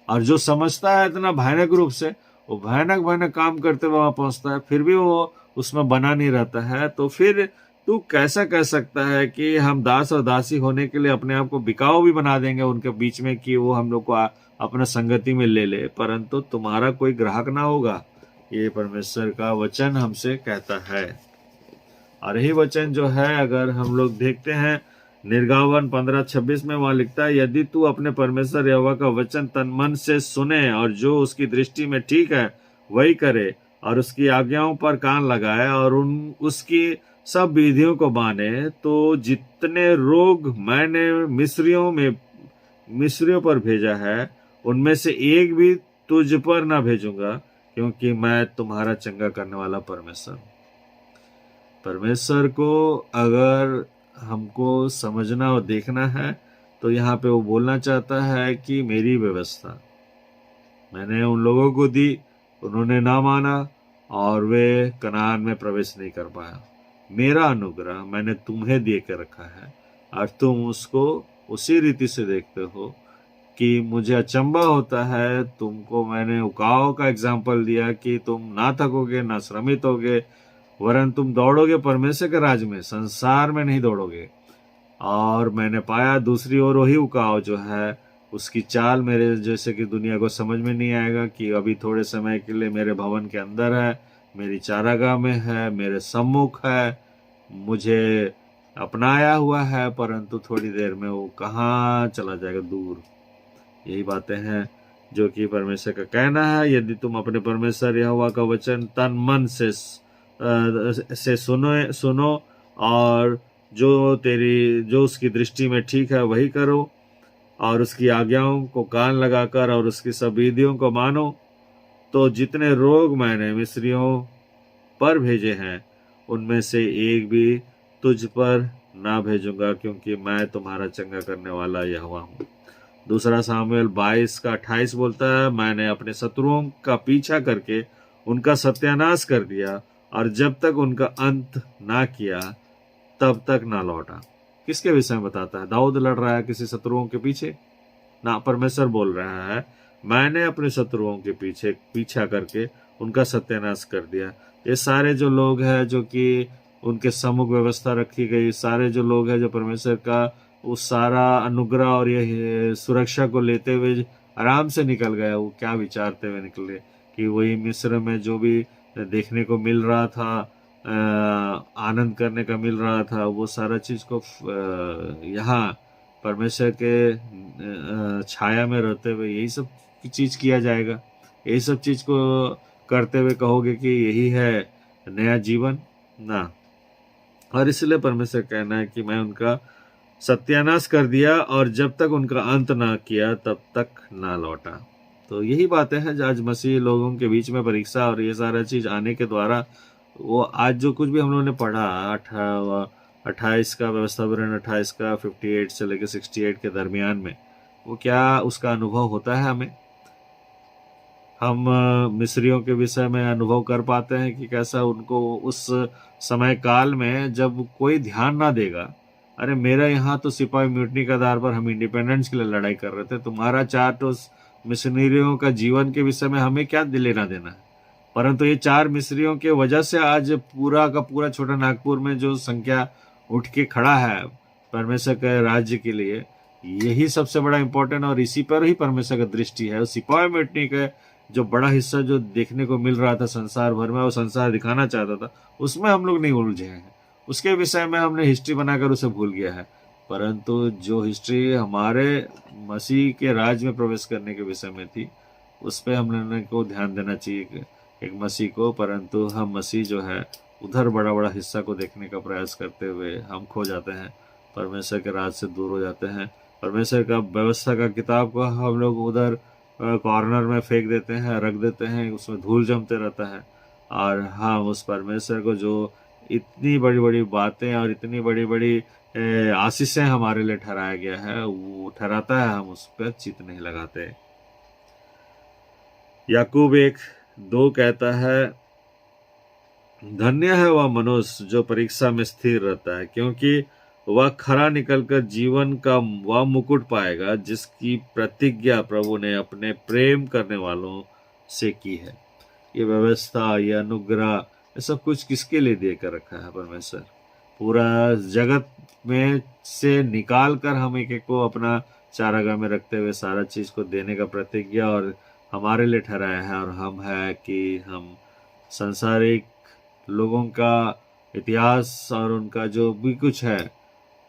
और जो समझता है इतना भयानक रूप से, वो भयानक भयानक काम करते हुए वहां पहुंचता है, फिर भी वो उसमें बना नहीं रहता है। तो फिर तू कैसा कह सकता है कि हम दास और दासी होने के लिए अपने आप को बिकाऊ भी बना देंगे उनके बीच में, कि वो हम लोग को अपना संगति में ले ले, परंतु तुम्हारा कोई ग्राहक ना होगा। ये परमेश्वर का वचन हमसे कहता है। और यही वचन जो है अगर हम लोग देखते हैं निर्गमन 15:26 में, वहां लिखता है, यदि तू अपने परमेश्वर यहोवा का वचन तन मन से सुने और जो उसकी दृष्टि में ठीक है वही करे, और उसकी आज्ञाओं पर कान लगाए और उसकी सब विधियों को माने, तो जितने रोग मैंने मिस्रियों पर भेजा है उनमें से एक भी तुझ पर ना भेजूंगा, क्योंकि मैं तुम्हारा चंगा करने वाला परमेश्वर हूं। परमेश्वर को अगर हमको समझना और देखना है तो यहाँ पे वो बोलना चाहता है कि मेरी व्यवस्था मैंने उन लोगों को दी, उन्होंने ना माना और वे कनान में प्रवेश नहीं कर पाया। मेरा अनुग्रह मैंने तुम्हें दे के रखा है और तुम उसको उसी रीति से देखते हो कि मुझे अचंभा होता है। तुमको मैंने उकाव का एग्जाम्पल दिया कि तुम ना थकोगे ना श्रमित होगे, वरन तुम दौड़ोगे परमेश्वर के राज में, संसार में नहीं दौड़ोगे। और मैंने पाया दूसरी ओर वही उकाव जो है उसकी चाल मेरे जैसे कि दुनिया को समझ में नहीं आएगा, कि अभी थोड़े समय के लिए मेरे भवन के अंदर है, मेरी चारागाह में है, मेरे सम्मुख है, मुझे अपनाया हुआ है, परंतु थोड़ी देर में वो कहाँ चला जाएगा, दूर। यही बातें हैं जो कि परमेश्वर का कहना है। यदि तुम अपने परमेश्वर यहोवा का वचन तन मन से सुनो और जो उसकी दृष्टि में ठीक है वही करो, और उसकी आज्ञाओं को कान लगाकर और उसकी सब विधियों को मानो, तो जितने रोग मैंने मिस्रियों पर भेजे हैं उनमें से एक भी तुझ पर ना भेजूंगा, क्योंकि मैं तुम्हारा चंगा करने वाला यहोवा हूँ। दूसरा सामुएल 22 का 28 बोलता है, मैंने अपने शत्रुओं का पीछा करके उनका सत्यानाश कर दिया और जब तक उनका अंत ना किया तब तक ना लौटा। किसके विषय में बताता है? दाऊद लड़ रहा है किसी शत्रुओं के पीछे ना, परमेश्वर बोल रहा है मैंने अपने शत्रुओं के पीछे पीछा करके उनका सत्यानाश कर दिया। ये सारे जो लोग हैं जो कि उनके सम्मुख व्यवस्था रखी गई, सारे जो लोग हैं जो परमेश्वर का वो सारा अनुग्रह और ये सुरक्षा को लेते हुए आराम से निकल गए, वो क्या विचारते हुए निकले कि वही मिस्र में जो भी देखने को मिल रहा था, आनंद करने का मिल रहा था, वो सारा चीज को यहाँ परमेश्वर के छाया में रहते हुए यही सब चीज किया जाएगा। यही सब चीज को करते हुए कहोगे कि यही है नया जीवन ना। और इसलिए परमेश्वर कहना है कि मैं उनका सत्यानाश कर दिया और जब तक उनका अंत ना किया तब तक ना लौटा। तो यही बातें हैं जो आज मसीह लोगों के बीच में परीक्षा और ये सारा चीज आने के द्वारा वो आज जो कुछ भी हम लोगों ने पढ़ा 28 का व्यवस्था विवरण 28 का 58 से लेकर 68 के दरमियान में वो क्या उसका अनुभव होता है हमें। हम मिस्रियों के विषय में अनुभव कर पाते हैं कि कैसा उनको उस समय काल में जब कोई ध्यान ना देगा, अरे मेरा यहाँ तो सिपाही म्यूटनी के आधार पर हम इंडिपेंडेंस के लिए लड़ाई कर रहे थे, तुम्हारा 4 तो मिशनरियों का जीवन के विषय में हमें क्या लेना देना है। परंतु ये 4 मिस्रियों के वजह से आज पूरा का पूरा छोटा नागपुर में जो संख्या उठ के खड़ा है परमेश्वर के राज्य के लिए, यही सबसे बड़ा इंपॉर्टेंट और इसी पर ही परमेश्वर का दृष्टि है। सिपाही म्यूटनी का जो बड़ा हिस्सा जो देखने को मिल रहा था संसार भर में, वो संसार दिखाना चाहता था, उसमें हम लोग नहीं उलझे हैं, उसके विषय में हमने हिस्ट्री बनाकर उसे भूल गया है। परंतु जो हिस्ट्री हमारे मसीह के राज में प्रवेश करने के विषय में थी, उस पर हम लोगों को ध्यान देना चाहिए एक मसीह को। परंतु हम मसीह जो है उधर बड़ा बड़ा हिस्सा को देखने का प्रयास करते हुए हम खो जाते हैं, परमेश्वर के राज से दूर हो जाते हैं। परमेश्वर का व्यवस्था का किताब को हम लोग उधर कॉर्नर में फेंक देते हैं, रख देते हैं, उसमें धूल जमते रहता है। और हम उस परमेश्वर को जो इतनी बड़ी बड़ी बातें और इतनी बड़ी बड़ी आशीषें हमारे लिए ठहराया गया है, वो ठहराता है, हम उस पर चित नहीं लगाते। याकूब 1:2 कहता है, धन्य है वह मनुष्य जो परीक्षा में स्थिर रहता है, क्योंकि वह खरा निकलकर जीवन का वह मुकुट पाएगा जिसकी प्रतिज्ञा प्रभु ने अपने प्रेम करने वालों से की है। ये व्यवस्था, ये अनुग्रह, ये सब कुछ किसके लिए देकर रखा है परमेश्वर? पूरा जगत में से निकाल कर हम एक एक को अपना चारागाह में रखते हुए सारा चीज को देने का प्रतिज्ञा और हमारे लिए ठहराया है। और हम है कि हम संसारिक लोगों का इतिहास और उनका जो भी कुछ है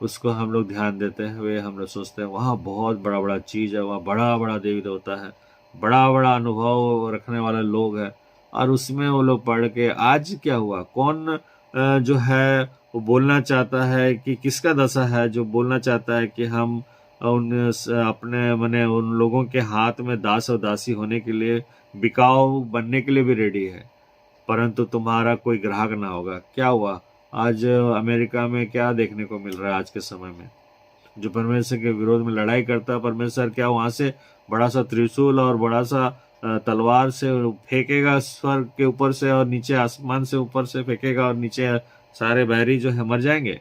उसको हम लोग ध्यान देते हुए हम लोग सोचते हैं वहाँ बहुत बड़ा बड़ा चीज है, वहाँ बड़ा बड़ा देवी देवता है, बड़ा बड़ा अनुभव रखने वाले लोग हैं। और उसमें वो लोग पढ़ के आज क्या हुआ, कौन जो है वो बोलना चाहता है कि किसका दशा है जो बोलना चाहता है कि हम उन अपने मने उन लोगों के हाथ में दास और दासी होने के लिए, बिकाऊ बनने के लिए भी रेडी है, परंतु तुम्हारा कोई ग्राहक ना होगा। क्या हुआ आज अमेरिका में, क्या देखने को मिल रहा है आज के समय में? जो परमेश्वर के विरोध में लड़ाई करता है, परमेश्वर क्या वहां से बड़ा सा त्रिशूल और बड़ा सा तलवार से फेंकेगा स्वर्ग के ऊपर से और नीचे आसमान से ऊपर से फेंकेगा और नीचे सारे बैरी जो है मर जाएंगे।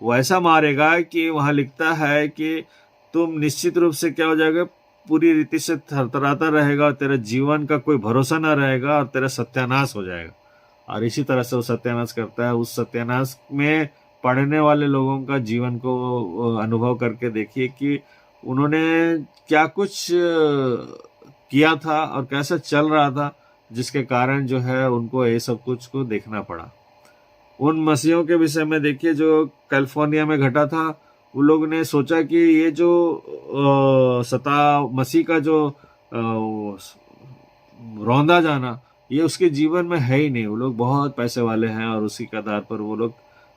वो ऐसा मारेगा कि वहां लिखता है कि तुम निश्चित रूप से क्या हो जाएगा, पूरी रीति से थरथराता रहेगा और तेरा जीवन का कोई भरोसा ना रहेगा और तेरा सत्यानाश हो जाएगा। और इसी तरह से वो सत्यानाश करता है। उस सत्यानाश में पढ़ने वाले लोगों का जीवन को अनुभव करके देखिए कि उन्होंने क्या कुछ किया था और कैसा चल रहा था, जिसके कारण जो है उनको ये सब कुछ को देखना पड़ा। उन मसीहों के विषय में देखिए जो कैलिफोर्निया में घटा था, वो लोग ने सोचा कि ये जो मसीह का जो रौंदा जाना ये उसके जीवन में है ही नहीं। वो लोग बहुत पैसे वाले हैं और उसी के आधार पर वो लोग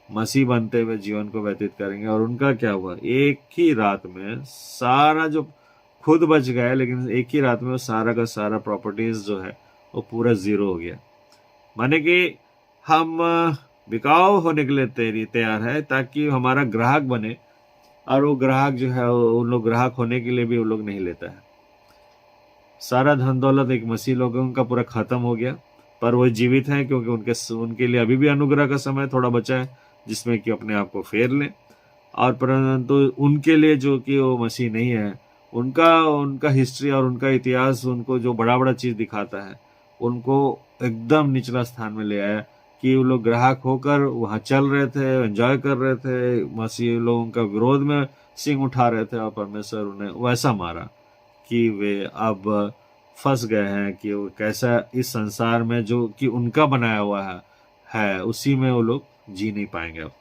मसीह बनते हुए जीवन को व्यतीत करेंगे। और उनका क्या हुआ, एक ही रात में सारा जो खुद बच गए, लेकिन एक ही रात में वो सारा का सारा प्रॉपर्टीज जो है वो पूरा जीरो हो गया। माने कि हम बिकाऊ होने के लिए तैयार है ताकि हमारा ग्राहक बने, और वो ग्राहक जो है उन लोग ग्राहक होने के लिए भी वो लोग नहीं लेता है। सारा धन दौलत एक मसीह लोगों का पूरा खत्म हो गया, पर वो जीवित हैं क्योंकि उनके लिए अभी भी अनुग्रह का समय थोड़ा बचा है जिसमें कि अपने आप को फेर लें। और परंतु उनके लिए जो कि वो मसीह नहीं है, उनका उनका हिस्ट्री और उनका इतिहास उनको जो बड़ा बड़ा चीज दिखाता है, उनको एकदम निचला स्थान में ले आया कि वो लोग ग्राहक होकर वहां चल रहे थे, एंजॉय कर रहे थे, मसीह लोगों का विरोध में सिंह उठा रहे थे, और परमेश्वर उन्हें वैसा मारा कि वे अब फंस गए हैं कि वो कैसा इस संसार में जो कि उनका बनाया हुआ है उसी में वो लोग जी नहीं पाएंगे अब।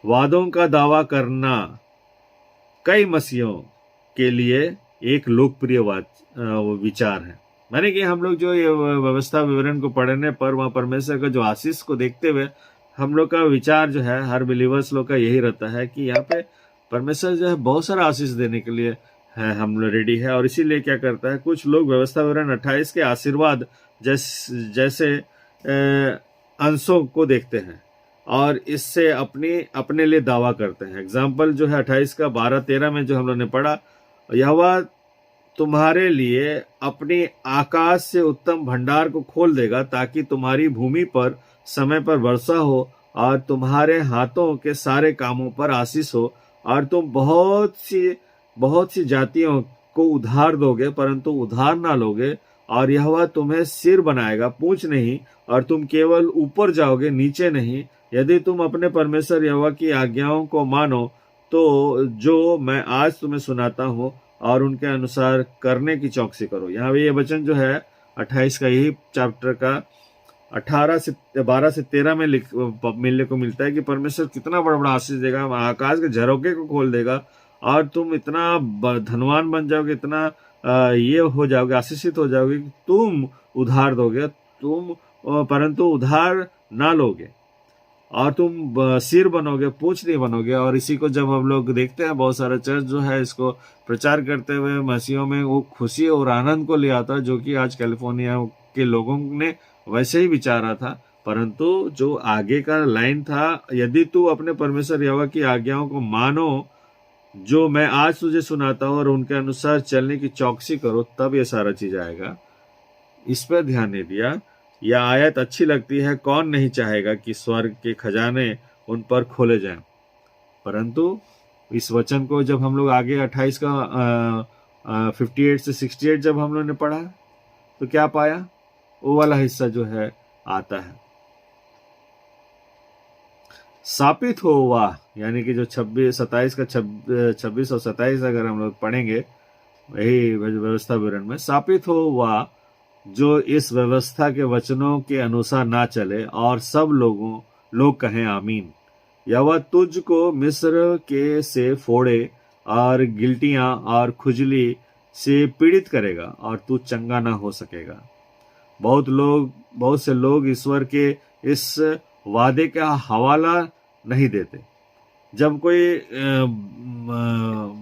वादों का दावा करना कई मसीहों के लिए एक लोकप्रिय विचार है। माने कि हम लोग जो ये व्यवस्था विवरण को पढ़ने पर वहां परमेश्वर का जो आशीष को देखते हुए हम लोग का विचार जो है, हर बिलीवर्स लोग का यही रहता है कि यहाँ पे परमेश्वर जो है बहुत सारा आशीष देने के लिए है, हम लोग रेडी है। और इसीलिए क्या करता है, कुछ लोग व्यवस्था विवरण 28 के आशीर्वाद जैसे अंशों को देखते हैं और इससे अपने लिए दावा करते हैं। एग्जाम्पल जो है 28 का 12-13 में जो हम लोग ने पढ़ा, यहोवा तुम्हारे लिए अपनी आकाश से उत्तम भंडार को खोल देगा ताकि तुम्हारी भूमि पर समय पर वर्षा हो और तुम्हारे हाथों के सारे कामों पर आशीष हो, और तुम बहुत सी जातियों को उधार दोगे परंतु उधार ना लोगे, और यहोवा तुम्हें सिर बनाएगा पूंछ नहीं, और तुम केवल ऊपर जाओगे नीचे नहीं, यदि तुम अपने परमेश्वर यहोवा की आज्ञाओं को मानो तो जो मैं आज तुम्हें सुनाता हूँ और उनके अनुसार करने की चौकसी करो। यहाँ ये वचन जो है 28 का यही चैप्टर का 12 से 13 में मिलने को मिलता है कि परमेश्वर कितना बड़ा बड़ा आशीष देगा, आकाश के झरोखे को खोल देगा और तुम इतना धनवान बन जाओगे, इतना ये हो जाओगे, आशीषित हो जाओगे कि तुम उधार दोगे, तुम परंतु उधार ना लोगे, और तुम सिर बनोगे पूंछ नहीं बनोगे। और इसी को जब हम लोग देखते हैं, बहुत सारे चर्च जो है इसको प्रचार करते हुए मसीहों में वो खुशी और आनंद को ले आता है, जो कि आज कैलिफोर्निया के लोगों ने वैसे ही विचारा था। परंतु जो आगे का लाइन था, यदि तू अपने परमेश्वर यहोवा की आज्ञाओं को मानो जो मैं आज तुझे सुनाता हूँ और उनके अनुसार चलने की चौकसी करो, तब ये सारा चीज आएगा। इस पर ध्यान नहीं दिया। यह आयत अच्छी लगती है, कौन नहीं चाहेगा कि स्वर्ग के खजाने उन पर खोले जाएं। परंतु इस वचन को जब हम लोग आगे 28 का 58 से 68 जब हम लोग ने पढ़ा तो क्या पाया, वो वाला हिस्सा जो है आता है, स्थापित हो वाह, यानी कि जो 27 का 26 और 27 अगर हम लोग पढ़ेंगे यही व्यवस्था विवरण में, स्थापित हो वाह जो इस व्यवस्था के वचनों के अनुसार ना चले, और सब लोग कहें आमीन। यहोवा तुझको मिस्र के से फोड़े और गिल्टियां और खुजली से पीड़ित करेगा और तू चंगा ना हो सकेगा। बहुत से लोग ईश्वर के इस वादे का हवाला नहीं देते। जब कोई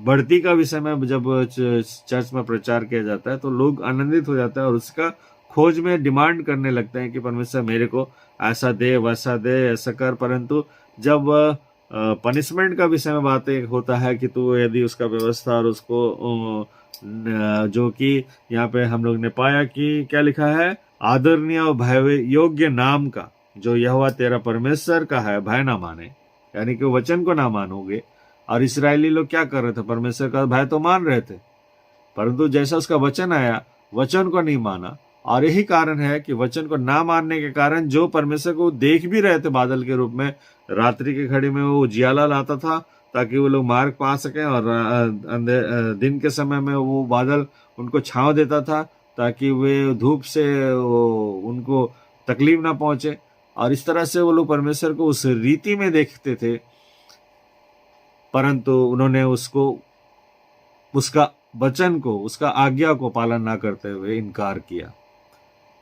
बढ़ती का विषय में जब चर्च में प्रचार किया जाता है तो लोग आनंदित हो जाते हैं और उसका खोज में डिमांड करने लगते हैं कि परमेश्वर मेरे को ऐसा दे, वैसा दे, ऐसा कर। परंतु जब पनिशमेंट का विषय में बातें होता है कि तू यदि उसका व्यवस्था और उसको जो कि यहाँ पे हम लोग ने पाया कि क्या लिखा है, आदरणीय और भय योग्य नाम का जो यहोवा तेरा परमेश्वर का है भय ना माने, यानी कि वचन को ना मानोगे। और इस्राएली लोग क्या कर रहे थे, परमेश्वर का भय तो मान रहे थे, परंतु जैसा उसका वचन आया वचन को नहीं माना। और यही कारण है कि वचन को ना मानने के कारण जो परमेश्वर को देख भी रहे थे बादल के रूप में, रात्रि की घड़ी में वो उजियाला लाता था ताकि वो लोग मार्ग पा सकें, और दिन के समय में वो बादल उनको छांव देता था ताकि वे धूप से उनको तकलीफ ना पहुंचे। और इस तरह से वो लोग परमेश्वर को उस रीति में देखते थे, परंतु उन्होंने उसका वचन को, उसका आज्ञा को पालन ना करते हुए इनकार किया।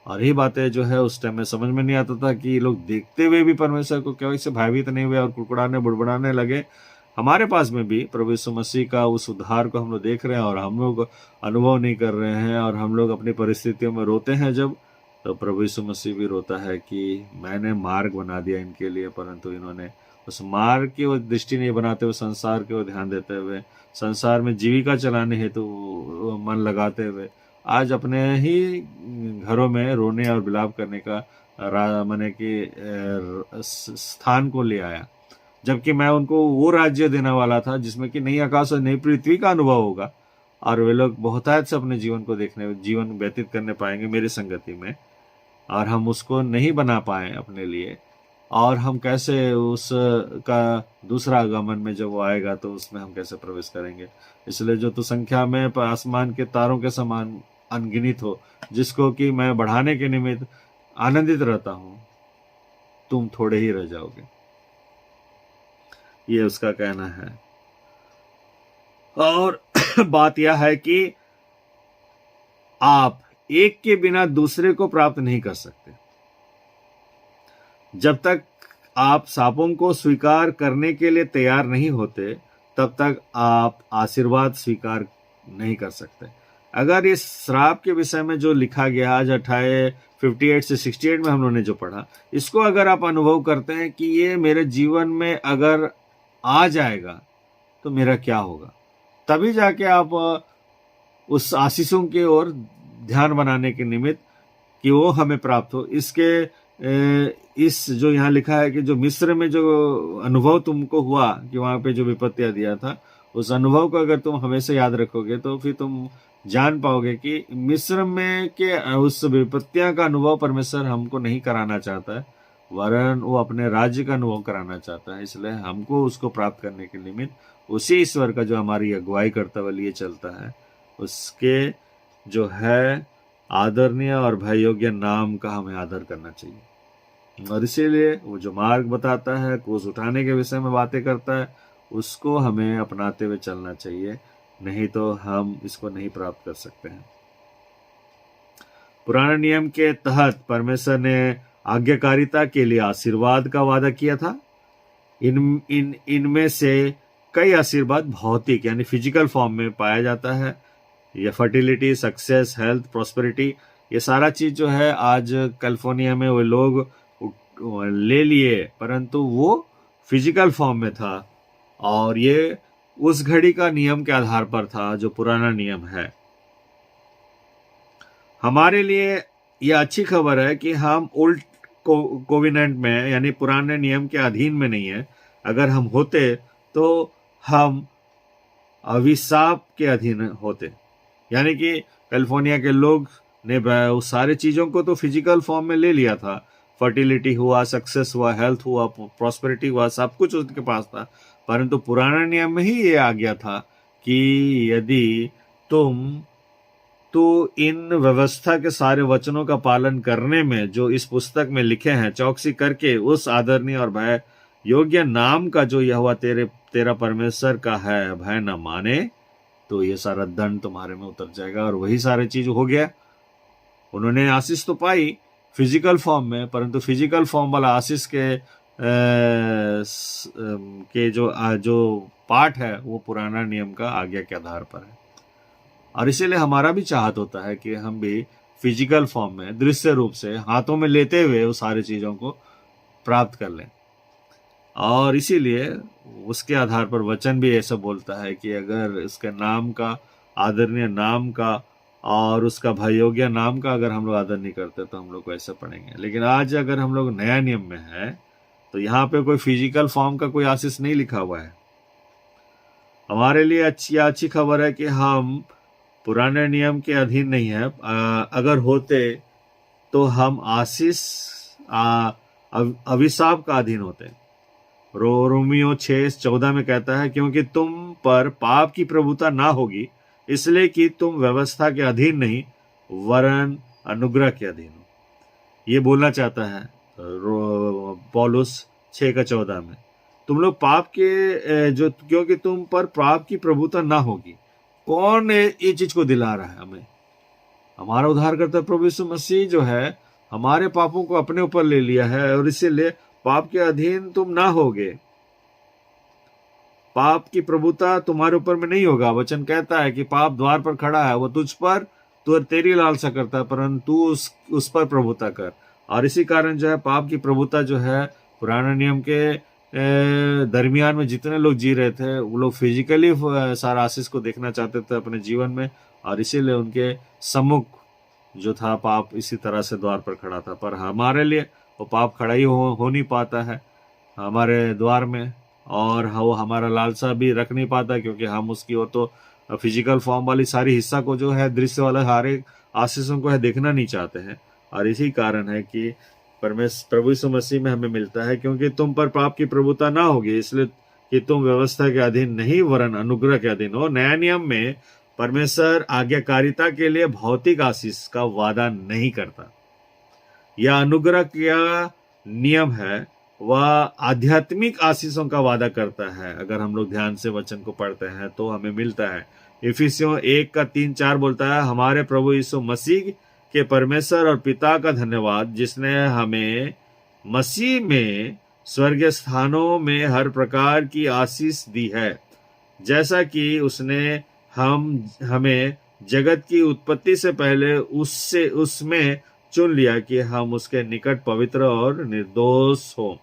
और यही बातें जो है उस टाइम में समझ में नहीं आता था कि ये लोग देखते हुए भी परमेश्वर को क्यों से भयभीत नहीं हुए और कुड़कुड़ाने बुड़बुड़ाने लगे। हमारे पास में भी प्रभु यीशु मसीह का उस उद्धार को हम लोग देख रहे हैं और हम लोग अनुभव नहीं कर रहे हैं, और हम लोग अपनी परिस्थितियों में रोते हैं जब तो प्रभु यीशु मसीह भी रोता है कि मैंने मार्ग बना दिया इनके लिए, परंतु इन्होंने उस मार्ग की ओर दृष्टि नहीं बनाते हुए संसार की ओर ध्यान देते हुए, संसार में जीविका चलाने हेतु मन लगाते हुए आज अपने ही घरों में रोने और विलाप करने का माने कि स्थान को ले आया, जबकि मैं उनको वो राज्य देने वाला था जिसमें कि नई आकाश और नई पृथ्वी का अनुभव होगा और वे लोग बहुतायत से अपने जीवन को जीवन व्यतीत करने पाएंगे मेरी संगति में, और हम उसको नहीं बना पाए अपने लिए, और हम कैसे उस का दूसरा आगमन में जब वो आएगा तो उसमें हम कैसे प्रवेश करेंगे। इसलिए जो तू संख्या में आसमान के तारों के समान अनगिनित हो, जिसको कि मैं बढ़ाने के निमित्त आनंदित रहता हूं, तुम थोड़े ही रह जाओगे, ये उसका कहना है। और बात यह है कि आप एक के बिना दूसरे को प्राप्त नहीं कर सकते। जब तक आप सांपों को स्वीकार करने के लिए तैयार नहीं होते, तब तक आप आशीर्वाद स्वीकार नहीं कर सकते। अगर इस श्राप के विषय में जो लिखा गया आज 58 से 68 में हम लोगों ने जो पढ़ा, इसको अगर आप अनुभव करते हैं कि ये मेरे जीवन में अगर आ जाएगा तो मेरा क्या होगा, तभी जाके आप उस आशीषों की ओर ध्यान बनाने के निमित्त कि वो हमें प्राप्त हो। इस जो यहाँ लिखा है कि जो मिस्र में जो अनुभव तुमको हुआ कि वहां पे जो विपत्तियां दिया था, उस अनुभव को अगर तुम हमेशा याद रखोगे तो फिर तुम जान पाओगे कि मिस्र में के उस विपत्तियां का अनुभव परमेश्वर हमको नहीं कराना चाहता है, वरन वो अपने राज्य का अनुभव कराना चाहता है। इसलिए हमको उसको प्राप्त करने के निमित्त उसी ईश्वर का जो हमारी अगुवाई करता हुआ लिए चलता है, उसके जो है आदरणीय और भय योग्य नाम का हमें आदर करना चाहिए। और इसीलिए वो जो मार्ग बताता है, क्रूस उठाने के विषय में बातें करता है, उसको हमें अपनाते हुए चलना चाहिए, नहीं तो हम इसको नहीं प्राप्त कर सकते हैं। पुराने नियम के तहत परमेश्वर ने आज्ञाकारिता के लिए आशीर्वाद का वादा किया था। इनमें से कई आशीर्वाद भौतिक यानी फिजिकल फॉर्म में पाया जाता है। ये फर्टिलिटी, सक्सेस, हेल्थ, प्रॉस्पेरिटी, ये सारा चीज जो है आज कैलिफोर्निया में वो लोग ले लिए, परंतु वो फिजिकल फॉर्म में था और ये उस घड़ी का नियम के आधार पर था जो पुराना नियम है। हमारे लिए यह अच्छी खबर है कि हम ओल्ड कोविनेंट में यानी पुराने नियम के अधीन में नहीं है। अगर हम होते तो हम अभिशाप के अधीन होते, यानी कि कैलिफोर्निया के लोग ने उस सारे चीजों को तो फिजिकल फॉर्म में ले लिया था। फर्टिलिटी हुआ, सक्सेस हुआ, हेल्थ हुआ, प्रॉस्पेरिटी हुआ, सब कुछ उनके पास था, परंतु पुराने नियम में ही ये आ गया था कि यदि तुम तो इन व्यवस्था के सारे वचनों का पालन करने में जो इस पुस्तक में लिखे हैं, चौकसी करके उस आदरणीय और भय योग्य नाम का जो यहोवा तेरा परमेश्वर का है भय न माने, तो ये सारा दंड तुम्हारे में उतर जाएगा। और वही सारे चीज हो गया। उन्होंने आशीष तो पाई फिजिकल फॉर्म में, परंतु फिजिकल फॉर्म वाला आशीष के जो पाठ है वो पुराना नियम का आज्ञा के आधार पर है। और इसीलिए हमारा भी चाहत होता है कि हम भी फिजिकल फॉर्म में, दृश्य रूप से हाथों में लेते हुए उस सारी चीजों को प्राप्त कर लें। और इसीलिए उसके आधार पर वचन भी ऐसा बोलता है कि अगर उसके नाम का, आदरणीय नाम का और उसका भययोग्य नाम का अगर हम लोग आदर नहीं करते तो हम लोग को ऐसा पढ़ेंगे। लेकिन आज अगर हम लोग नया नियम में है तो यहाँ पे कोई फिजिकल फॉर्म का कोई आशीष नहीं लिखा हुआ है। हमारे लिए अच्छी खबर है कि हम पुराने नियम के अधीन नहीं है। अगर होते तो हम आशीष अभिशाप का अधीन होते। रोमियो 6:14 में कहता है, क्योंकि तुम पर पाप की प्रभुता ना होगी, इसलिए कि तुम व्यवस्था के अधीन नहीं वरन अनुग्रह के अधीन हो। ये बोलना चाहता है पौलुस 6:14 में, तुम लोग पाप के जो, क्योंकि तुम पर पाप की प्रभुता ना होगी। कौन ये चीज को दिला रहा है हमें? हमारा उद्धारकर्ता प्रभु यीशु मसीह जो है हमारे पापों को अपने ऊपर ले लिया है और इसीलिए पाप के अधीन तुम ना होगे। पाप की प्रभुता तुम्हारे ऊपर में नहीं होगा। वचन कहता है कि पाप द्वार पर खड़ा है, वो तुझ पर तो तेरी लालसा करता है, परंतु उस पर प्रभुता कर। और इसी कारण जो है पाप की प्रभुता जो है पुराने नियम के दरमियान में जितने लोग जी रहे थे वो लोग फिजिकली सारा आशीष को देखना चाहते थे अपने जीवन में, और इसीलिए उनके सम्मुख जो था पाप इसी तरह से द्वार पर खड़ा था। पर हमारे लिए वो पाप खड़ा ही हो नहीं पाता है हमारे द्वार में, और वो हमारा लालसा भी रख नहीं पाता, क्योंकि हम उसकी वो तो फिजिकल फॉर्म वाली सारी हिस्सा को जो है दृश्य वाला सारे आशीषों को है देखना नहीं चाहते हैं। और इसी कारण है कि प्रभु यीशु मसीह में हमें मिलता है, क्योंकि तुम पर पाप की प्रभुता ना होगी, इसलिए कि तुम व्यवस्था के अधीन नहीं वरन अनुग्रह के अधीन हो। नया नियम में परमेश्वर आज्ञाकारिता के लिए भौतिक आशीष का वादा नहीं करता। यह अनुग्रह का नियम है, वह आध्यात्मिक आशीषों का वादा करता है। अगर हम लोग ध्यान से वचन को पढ़ते हैं तो हमें मिलता है। इफिसियों 1:3-4 बोलता है, हमारे प्रभु यीशु मसीह के परमेश्वर और पिता का धन्यवाद, जिसने हमें मसीह में स्वर्गीय स्थानों में हर प्रकार की आशीष दी है, जैसा कि उसने हमें जगत की उत्पत्ति से पहले उसमें चुन लिया कि हम उसके निकट पवित्र और निर्दोष हो।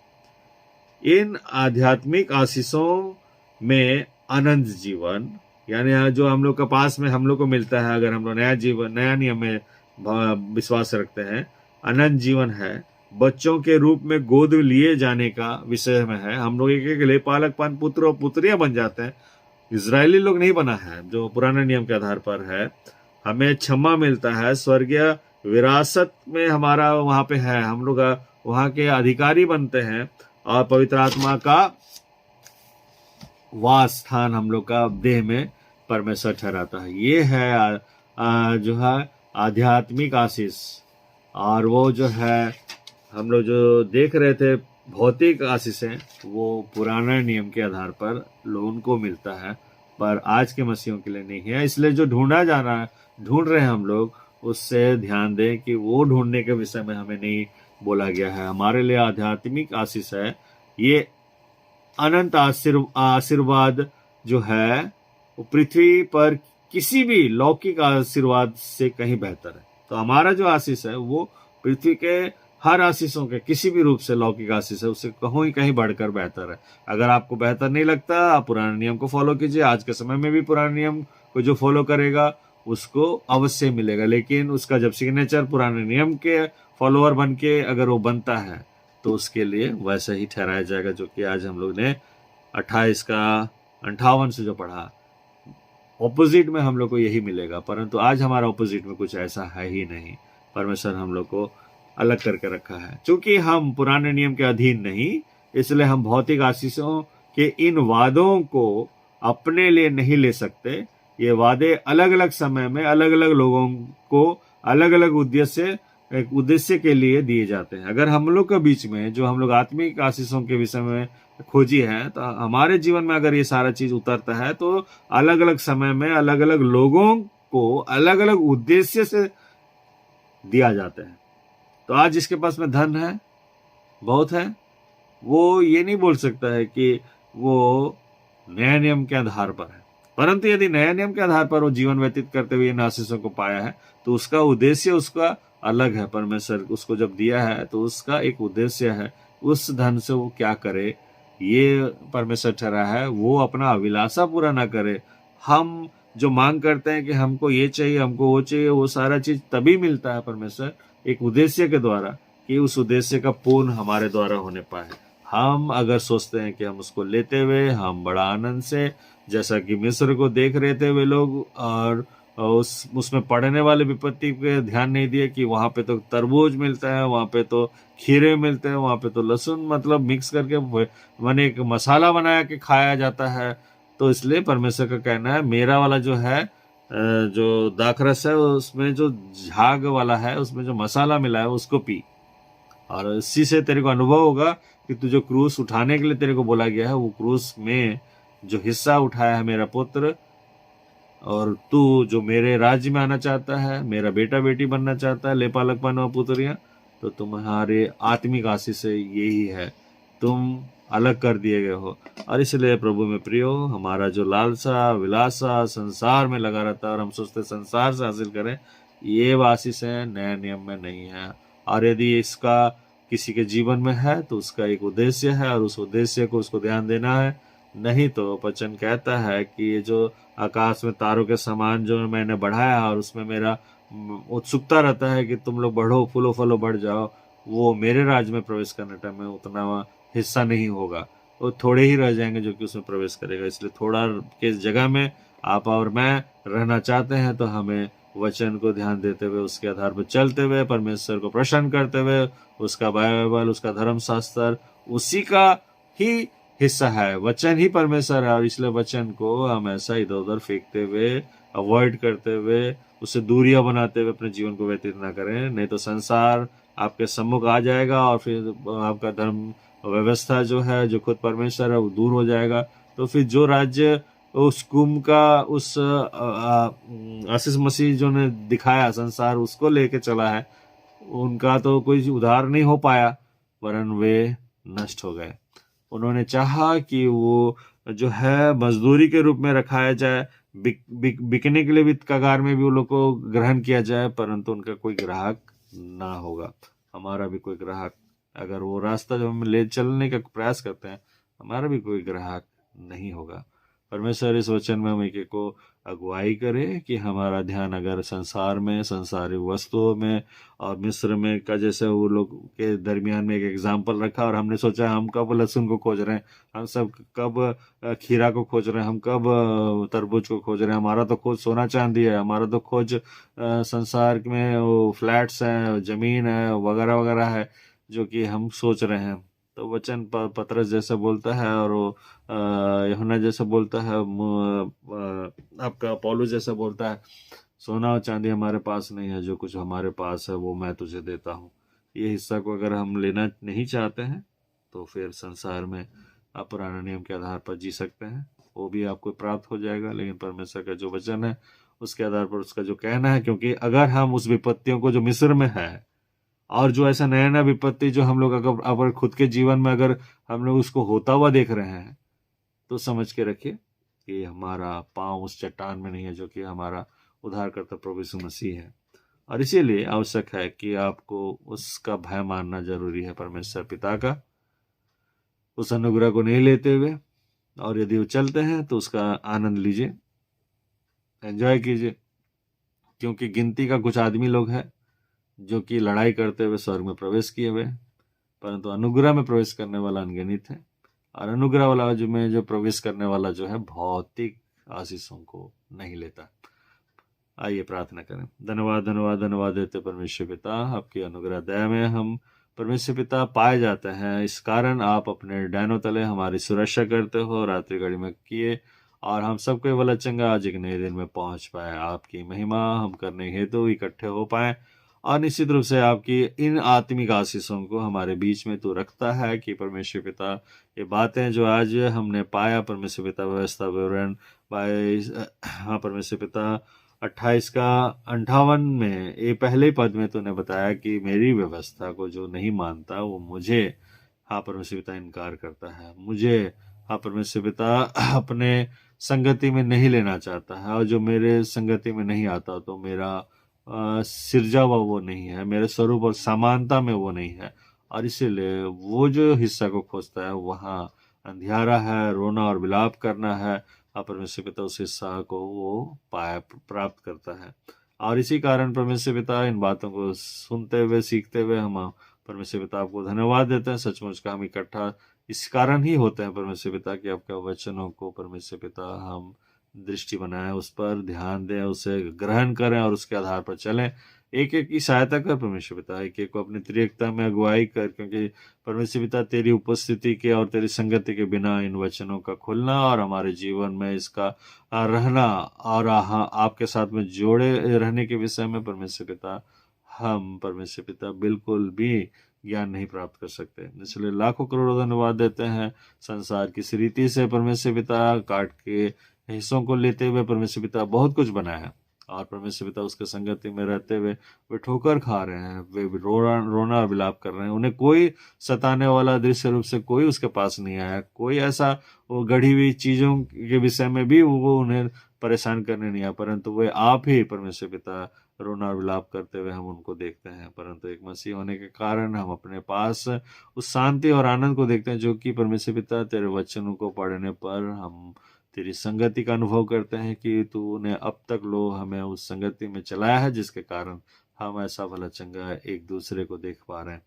इन आध्यात्मिक आशीषों में अनंत जीवन, यानी जो हम लोग के पास में हम लोग को मिलता है अगर हम लोग नया नियम में विश्वास रखते हैं, अनंत जीवन है। बच्चों के रूप में गोद लिए जाने का विषय में है। हम लोग एक लेपालकपन पुत्र और पुत्रियां बन जाते हैं। इजरायली लोग नहीं बना है जो पुराने नियम के आधार पर है। हमें क्षमा मिलता है, स्वर्गीय विरासत में हमारा वहां पे है, हम लोग वहां के अधिकारी बनते हैं, और पवित्र आत्मा का वास स्थान हम लोग का देह में परमेश्वर ठहराता है। ये है जो है आध्यात्मिक आशीष। और वो जो है हम लोग जो देख रहे थे भौतिक आशीषें, वो पुराने नियम के आधार पर लोगों को मिलता है, पर आज के मसीहों के लिए नहीं है। इसलिए जो ढूंढ रहे हैं हम लोग, उससे ध्यान दें कि वो ढूंढने के विषय में हमें नहीं बोला गया है। हमारे लिए आध्यात्मिक आशीष है, ये अनंत आशीर्वाद जो है वो पृथ्वी पर किसी भी लौकिक आशीर्वाद से कहीं बेहतर है। तो हमारा जो आशीष है वो पृथ्वी के हर आशीषों के किसी भी रूप से लौकिक आशीष है, उससे कहीं बढ़कर बेहतर है। अगर आपको बेहतर नहीं लगता, आप पुराने नियम को फॉलो कीजिए। आज के समय में भी पुराने नियम को जो फॉलो करेगा उसको अवश्य मिलेगा, लेकिन उसका जब सिग्नेचर पुराने नियम के फॉलोअर बन के अगर वो बनता है तो उसके लिए वैसा ही ठहराया जाएगा, जो कि आज हम लोग ने 28 का 58 से जो पढ़ा, ऑपोजिट में हम लोग को यही मिलेगा। परंतु आज हमारा ऑपोजिट में कुछ ऐसा है ही नहीं। परमेश्वर हम लोग को अलग करके रखा है। क्योंकि हम पुराने नियम के अधीन नहीं, इसलिए हम भौतिक आशीषों के इन वादों को अपने लिए नहीं ले सकते। ये वादे अलग अलग समय में अलग अलग लोगों को अलग अलग उद्देश्य के लिए दिए जाते हैं। अगर हम लोग के बीच में जो हम लोग आत्मिक आशीषों के विषय में खोजी है, तो हमारे जीवन में अगर ये सारा चीज उतरता है तो अलग अलग समय में अलग अलग लोगों को अलग अलग उद्देश्य से दिया जाता है। तो आज जिसके पास में धन है, बहुत है, वो ये नहीं बोल सकता है कि वो नए नियम के आधार पर है। परंतु यदि नए नियम के आधार पर वो जीवन व्यतीत करते हुए इन आशीषों को पाया है, तो उसका उद्देश्य उसका अलग है। परमेश्वर उसको जब दिया है तो उसका एक उद्देश्य है। उस धन से वो क्या करे, ये परमेश्वर ठहरा है। वो अपना अभिलाषा पूरा ना करे। हम जो मांग करते हैं कि हमको ये चाहिए, हमको वो चाहिए, वो सारा चीज तभी मिलता है परमेश्वर एक उद्देश्य के द्वारा, कि उस उद्देश्य का पूर्ण हमारे द्वारा होने पाए। हम अगर सोचते हैं कि हम उसको लेते हुए हम बड़ा आनंद से, जैसा कि मिस्र को देख रहे थे वे लोग, और उसमें पड़ने वाले विपत्ति पे ध्यान नहीं दिए कि वहां पे तो तरबूज मिलता है, वहां पे तो खीरे मिलते हैं, वहां पे तो लहसुन मतलब मिक्स करके मैंने एक मसाला बनाया के खाया जाता है। तो इसलिए परमेश्वर का कहना है, मेरा वाला जो है जो दाखरस है उसमें जो झाग वाला है, उसमें जो मसाला मिला है उसको पी, और इसी से तेरे को अनुभव होगा कि तू जो क्रूस उठाने के लिए तेरे को बोला गया है, वो क्रूस में जो हिस्सा उठाया है मेरा पुत्र, और तू जो मेरे राज्य में आना चाहता है, मेरा बेटा बेटी बनना चाहता है, लेपालकपन और पुत्रियां, तो तुम्हारे आत्मिक आशीष से यही है, तुम अलग कर दिए गए हो। और इसलिए प्रभु में प्रियो, हमारा जो लालसा विलासा संसार में लगा रहता है और हम सोचते संसार से हासिल करें, ये आशीष है, नए नियम में नहीं है। और यदि इसका किसी के जीवन में है तो उसका एक उद्देश्य है और उस उद्देश्य को उसको ध्यान देना है। नहीं तो वचन कहता है कि ये जो आकाश में तारों के समान जो मैंने बढ़ाया और उसमें मेरा उत्सुकता रहता है कि तुम लोग बढ़ो, फूलो फलो बढ़ जाओ, वो मेरे राज में प्रवेश करने टाइम में उतना हिस्सा नहीं होगा। वो थोड़े ही रह जाएंगे जो कि उसमें प्रवेश करेगा। इसलिए थोड़ा के जगह में आप और मैं रहना चाहते हैं तो हमें वचन को ध्यान देते हुए, उसके आधार पर चलते हुए, परमेश्वर को प्रसन्न करते हुए, उसका बाइबल, उसका धर्मशास्त्र उसी का ही हिस्सा है। वचन ही परमेश्वर है और इसलिए वचन को हमेशा इधर उधर फेंकते हुए, अवॉइड करते हुए, उससे दूरियां बनाते हुए अपने जीवन को व्यतीत ना करें। नहीं तो संसार आपके सम्मुख आ जाएगा और फिर आपका धर्म व्यवस्था जो है, जो खुद परमेश्वर है, वो दूर हो जाएगा। तो फिर जो राज्य उस कुंभ का उस आशीष मसीह जो ने दिखाया संसार उसको लेके चला है, उनका तो कोई उद्धार नहीं हो पाया, वरन वे नष्ट हो गए। उन्होंने चाहा कि वो जो है मजदूरी के रूप में रखाया जाए, बिकने के लिए भी कगार में भी वो लोग को ग्रहण किया जाए, परंतु उनका कोई ग्राहक ना होगा। हमारा भी कोई ग्राहक, अगर वो रास्ता जो हम ले चलने का प्रयास करते हैं, हमारा भी कोई ग्राहक नहीं होगा। परमेश्वर इस वचन में हम एक को अगुवाई करे कि हमारा ध्यान अगर संसार में, संसारी वस्तुओं में और मिस्र में का जैसे वो लोग के दरमियान में एक एग्जाम्पल रखा और हमने सोचा हम कब लहसुन को खोज रहे हैं, हम सब कब खीरा को खोज रहे हैं, हम कब तरबूज को खोज रहे हैं। हमारा तो खोज सोना चांदी है, हमारा तो खोज संसार में वो फ्लैट्स हैं, जमीन है, वगैरह वगैरह है जो कि हम सोच रहे हैं। तो वचन पतरस जैसा बोलता है और वो यूहन्ना जैसा बोलता है, आपका पौलुस जैसा बोलता है, सोना और चांदी हमारे पास नहीं है, जो कुछ हमारे पास है वो मैं तुझे देता हूँ। ये हिस्सा को अगर हम लेना नहीं चाहते हैं तो फिर संसार में आप पुराने नियम के आधार पर जी सकते हैं, वो भी आपको प्राप्त हो जाएगा। लेकिन परमेश्वर का जो वचन है उसके आधार पर उसका जो कहना है, क्योंकि अगर हम उस विपत्तियों को जो मिस्र में है और जो ऐसा नया नया विपत्ति जो हम लोग अगर खुद के जीवन में अगर हम लोग उसको होता हुआ देख रहे हैं, तो समझ के रखिए कि हमारा पांव उस चट्टान में नहीं है जो कि हमारा उद्धारकर्ता प्रभु यीशु मसीह है। और इसीलिए आवश्यक है कि आपको उसका भय मानना जरूरी है, परमेश्वर पिता का, उस अनुग्रह को नहीं लेते हुए। और यदि वो चलते हैं तो उसका आनंद लीजिए, एंजॉय कीजिए, क्योंकि गिनती का कुछ आदमी लोग हैं जो कि लड़ाई करते हुए स्वर्ग में प्रवेश किए हुए, परंतु अनुग्रह में प्रवेश करने वाला अनगिनत है। और अनुग्रह वाला जो प्रवेश करने वाला जो है भौतिक आशीषों को नहीं लेता। आइए प्रार्थना करें। धन्यवाद धन्यवाद धन्यवाद देते परमेश्वर पिता, आपकी अनुग्रह दया में हम परमेश्वर पिता पाए जाते हैं। इस कारण आप अपने डैनों तले हमारी सुरक्षा करते हो, रात्रि घड़ी में किए, और हम सबके भला चंगा आज एक नए दिन में पहुंच पाए। आपकी महिमा हम करने हेतु इकट्ठे हो पाए, और निश्चित रूप से आपकी इन आत्मिक आशीषों को हमारे बीच में तो रखता है कि परमेश्वर पिता ये बातें जो आज हमने पाया, परमेश्वर पिता व्यवस्था विवरण हाँ परमेश्वर पिता 28 का 58 में ये पहले पद में तूने बताया कि मेरी व्यवस्था को जो नहीं मानता वो मुझे, हाँ परमेश्वर पिता, इनकार करता है। मुझे, हाँ परमेश्वर पिता, अपने संगति में नहीं लेना चाहता है, और जो मेरे संगति में नहीं आता तो मेरा सिरजा हुआ वो नहीं है, मेरे स्वरूप और समानता में वो नहीं है। और इसीलिए वो जो हिस्सा को खोजता है वहाँ अंधियारा है, रोना और विलाप करना है। परमेश्वर पिता उस हिस्सा को वो प्राप्त करता है। और इसी कारण परमेश्वर पिता इन बातों को सुनते हुए, सीखते हुए हम परमेश्वर पिता आपको धन्यवाद देते हैं। सचमुच का हम इकट्ठा इस कारण ही होते हैं परमेश्वर पिता कि आपका वचनों को परमेश्वर पिता हम दृष्टि बनाएं, उस पर ध्यान दें, उसे ग्रहण करें और उसके आधार पर चलें। एक एक की सहायता कर परमेश्वर पिता, एक एक को अपनी त्रिएकता में अगुवाई कर, क्योंकि परमेश्वर पिता तेरी उपस्थिति के और तेरी संगति के बिना इन वचनों का खुलना और हमारे जीवन में इसका रहना और आपके साथ में जोड़े रहने के विषय में परमेश्वर पिता हम परमेश्वर पिता बिल्कुल भी ज्ञान नहीं प्राप्त कर सकते। इसलिए लाखों करोड़ों धन्यवाद देते हैं। संसार की इस रीति से परमेश्वर पिता काट के हिस्सों को लेते हुए परमेश्वर पिता बहुत कुछ बनाया, और परमेश्वर पिता उसके संगति में रहते हुए वे ठोकर खा रहे हैं, वे रोना और विलाप कर रहे हैं। उन्हें कोई सताने वाला दृश्य रूप से कोई उसके पास नहीं आया, कोई ऐसा वो गढ़ी हुई चीजों के विषय में भी वो उन्हें परेशान करने नहीं आया, परंतु वे आप ही परमेश्वर पिता रोना और विलाप करते हुए हम उनको देखते हैं, परंतु एक मसीह होने के कारण हम अपने पास उस शांति और आनंद को देखते हैं जो कि परमेश्वर पिता तेरे वचनों को पढ़ने पर हम तेरी संगति का अनुभव करते हैं कि तूने अब तक लो हमें उस संगति में चलाया है, जिसके कारण हम ऐसा भला चंगा एक दूसरे को देख पा रहे हैं।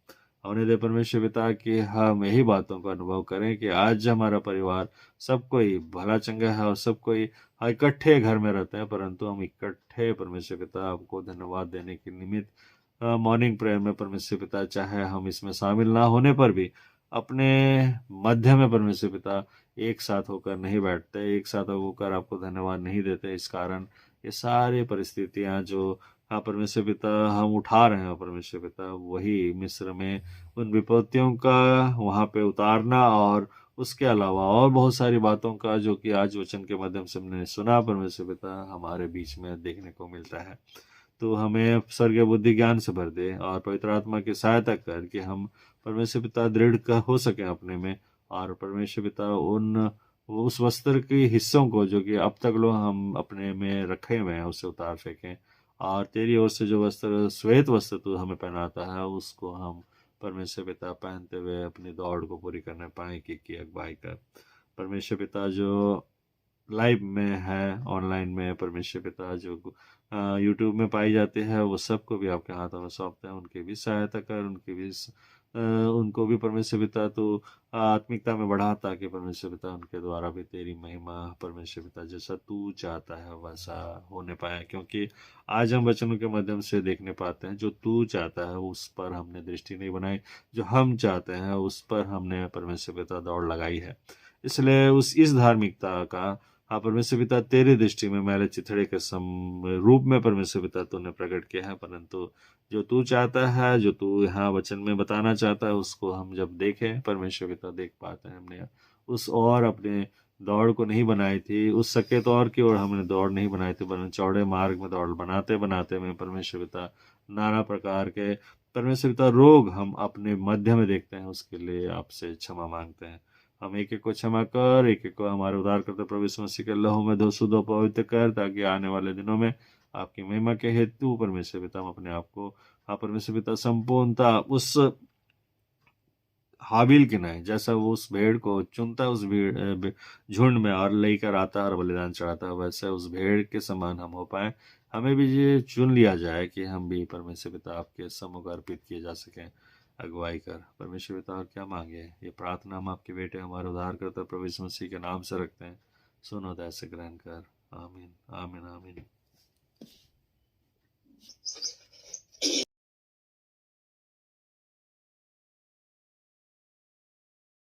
होने दे परमेश्वर पिता कि हम यही बातों का अनुभव करें कि आज हमारा परिवार सब कोई भला चंगा है और सब कोई इकट्ठे घर में रहते हैं, परंतु हम इकट्ठे परमेश्वर पिता आपको धन्यवाद देने के निमित्त मॉर्निंग प्रेयर में परमेश्वर पिता, चाहे हम इसमें शामिल ना होने पर भी अपने मध्य में परमेश्वर पिता एक साथ होकर नहीं बैठते, एक साथ होकर आपको धन्यवाद नहीं देते। इस कारण ये सारी परिस्थितियां जो परमेश्वर पिता हम उठा रहे हैं परमेश्वर पिता, वही मिस्र में उन विपत्तियों का वहां पे उतारना और उसके अलावा और बहुत सारी बातों का जो कि आज वचन के माध्यम से हमने सुना परमेश्वर पिता हमारे बीच में देखने को मिलता है। तो हमें स्वर्गीय बुद्धि ज्ञान से भर दे और पवित्र आत्मा की सहायता कर कि हम परमेश्वर पिता दृढ़ का हो सके अपने में, और परमेश्वर पिता उस वस्त्र के हिस्सों को जो कि अब तक लोग हम अपने में रखे हुए हैं उसे उतार फेंकें, और तेरी ओर से जो वस्त्र श्वेत वस्त्र तू हमें पहनाता है उसको हम परमेश्वर पिता पहनते हुए अपनी दौड़ को पूरी करने पाए की अगुवाई कर। परमेश्वर पिता जो लाइव में है, ऑनलाइन में परमेश्वर पिता जो यूट्यूब में पाई जाती है, वो सबको भी आपके हाथों में सौंपते हैं। उनकी भी सहायता कर, उनको भी परमेश्वर पिता तो आत्मिकता में बढ़ा, ताकि परमेश्वर पिता उनके द्वारा भी तेरी महिमा परमेश्वर पिता जैसा तू चाहता है वैसा होने पाए, क्योंकि आज हम वचनों के माध्यम से देखने पाते हैं जो तू चाहता है उस पर हमने दृष्टि नहीं बनाई, जो हम चाहते हैं उस पर हमने परमेश्वर पिता दौड़ लगाई है। इसलिए इस धार्मिकता का परमेश्वर पिता तेरी दृष्टि में मैले चिथड़े के रूप में परमेश्वर पिता तूने प्रकट किया है, परंतु जो तू चाहता है, जो तू यहाँ वचन में बताना चाहता है, उसको हम जब देखें परमेश्वर पिता देख पाते हैं। हमने उस और अपने दौड़ को नहीं बनाई थी, उस सके तौर की ओर हमने दौड़ नहीं बनाई थी, वरन चौड़े मार्ग में दौड़ बनाते बनाते में परमेश्वर पिता नाना प्रकार के परमेश्वर पिता रोग हम अपने मध्य में देखते हैं। उसके लिए आपसे क्षमा मांगते हैं। हम एक एक को क्षमा कर, एक एक को हमारे उद्धार करते प्रभु यीशु मसीह के लहू में धो शुद्ध पवित्र कर, ताकि आने वाले दिनों में आपकी महिमा के हेतु परमेश्वर पिता हम अपने आप को परमेश्वर पिता संपूर्णता उस हाबिल की नहीं, जैसा वो उस भेड़ को चुनता है, उस भीड़ झुंड में और लेकर आता है और बलिदान चढ़ाता है, वैसे उस भेड़ के समान हम हो पाए। हमें भी ये चुन लिया जाए कि हम भी परमेश्वर पिता आपके सम्मुख अर्पित किए जा सकें। अगुवाई कर परमेश्वर पिता, और क्या मांगे, ये प्रार्थना हम आपके बेटे हमारे उद्धार करता प्रभु यीशु मसीह के नाम से रखते हैं। सुनो दया से ग्रहण कर। आमीन आमीन आमीन।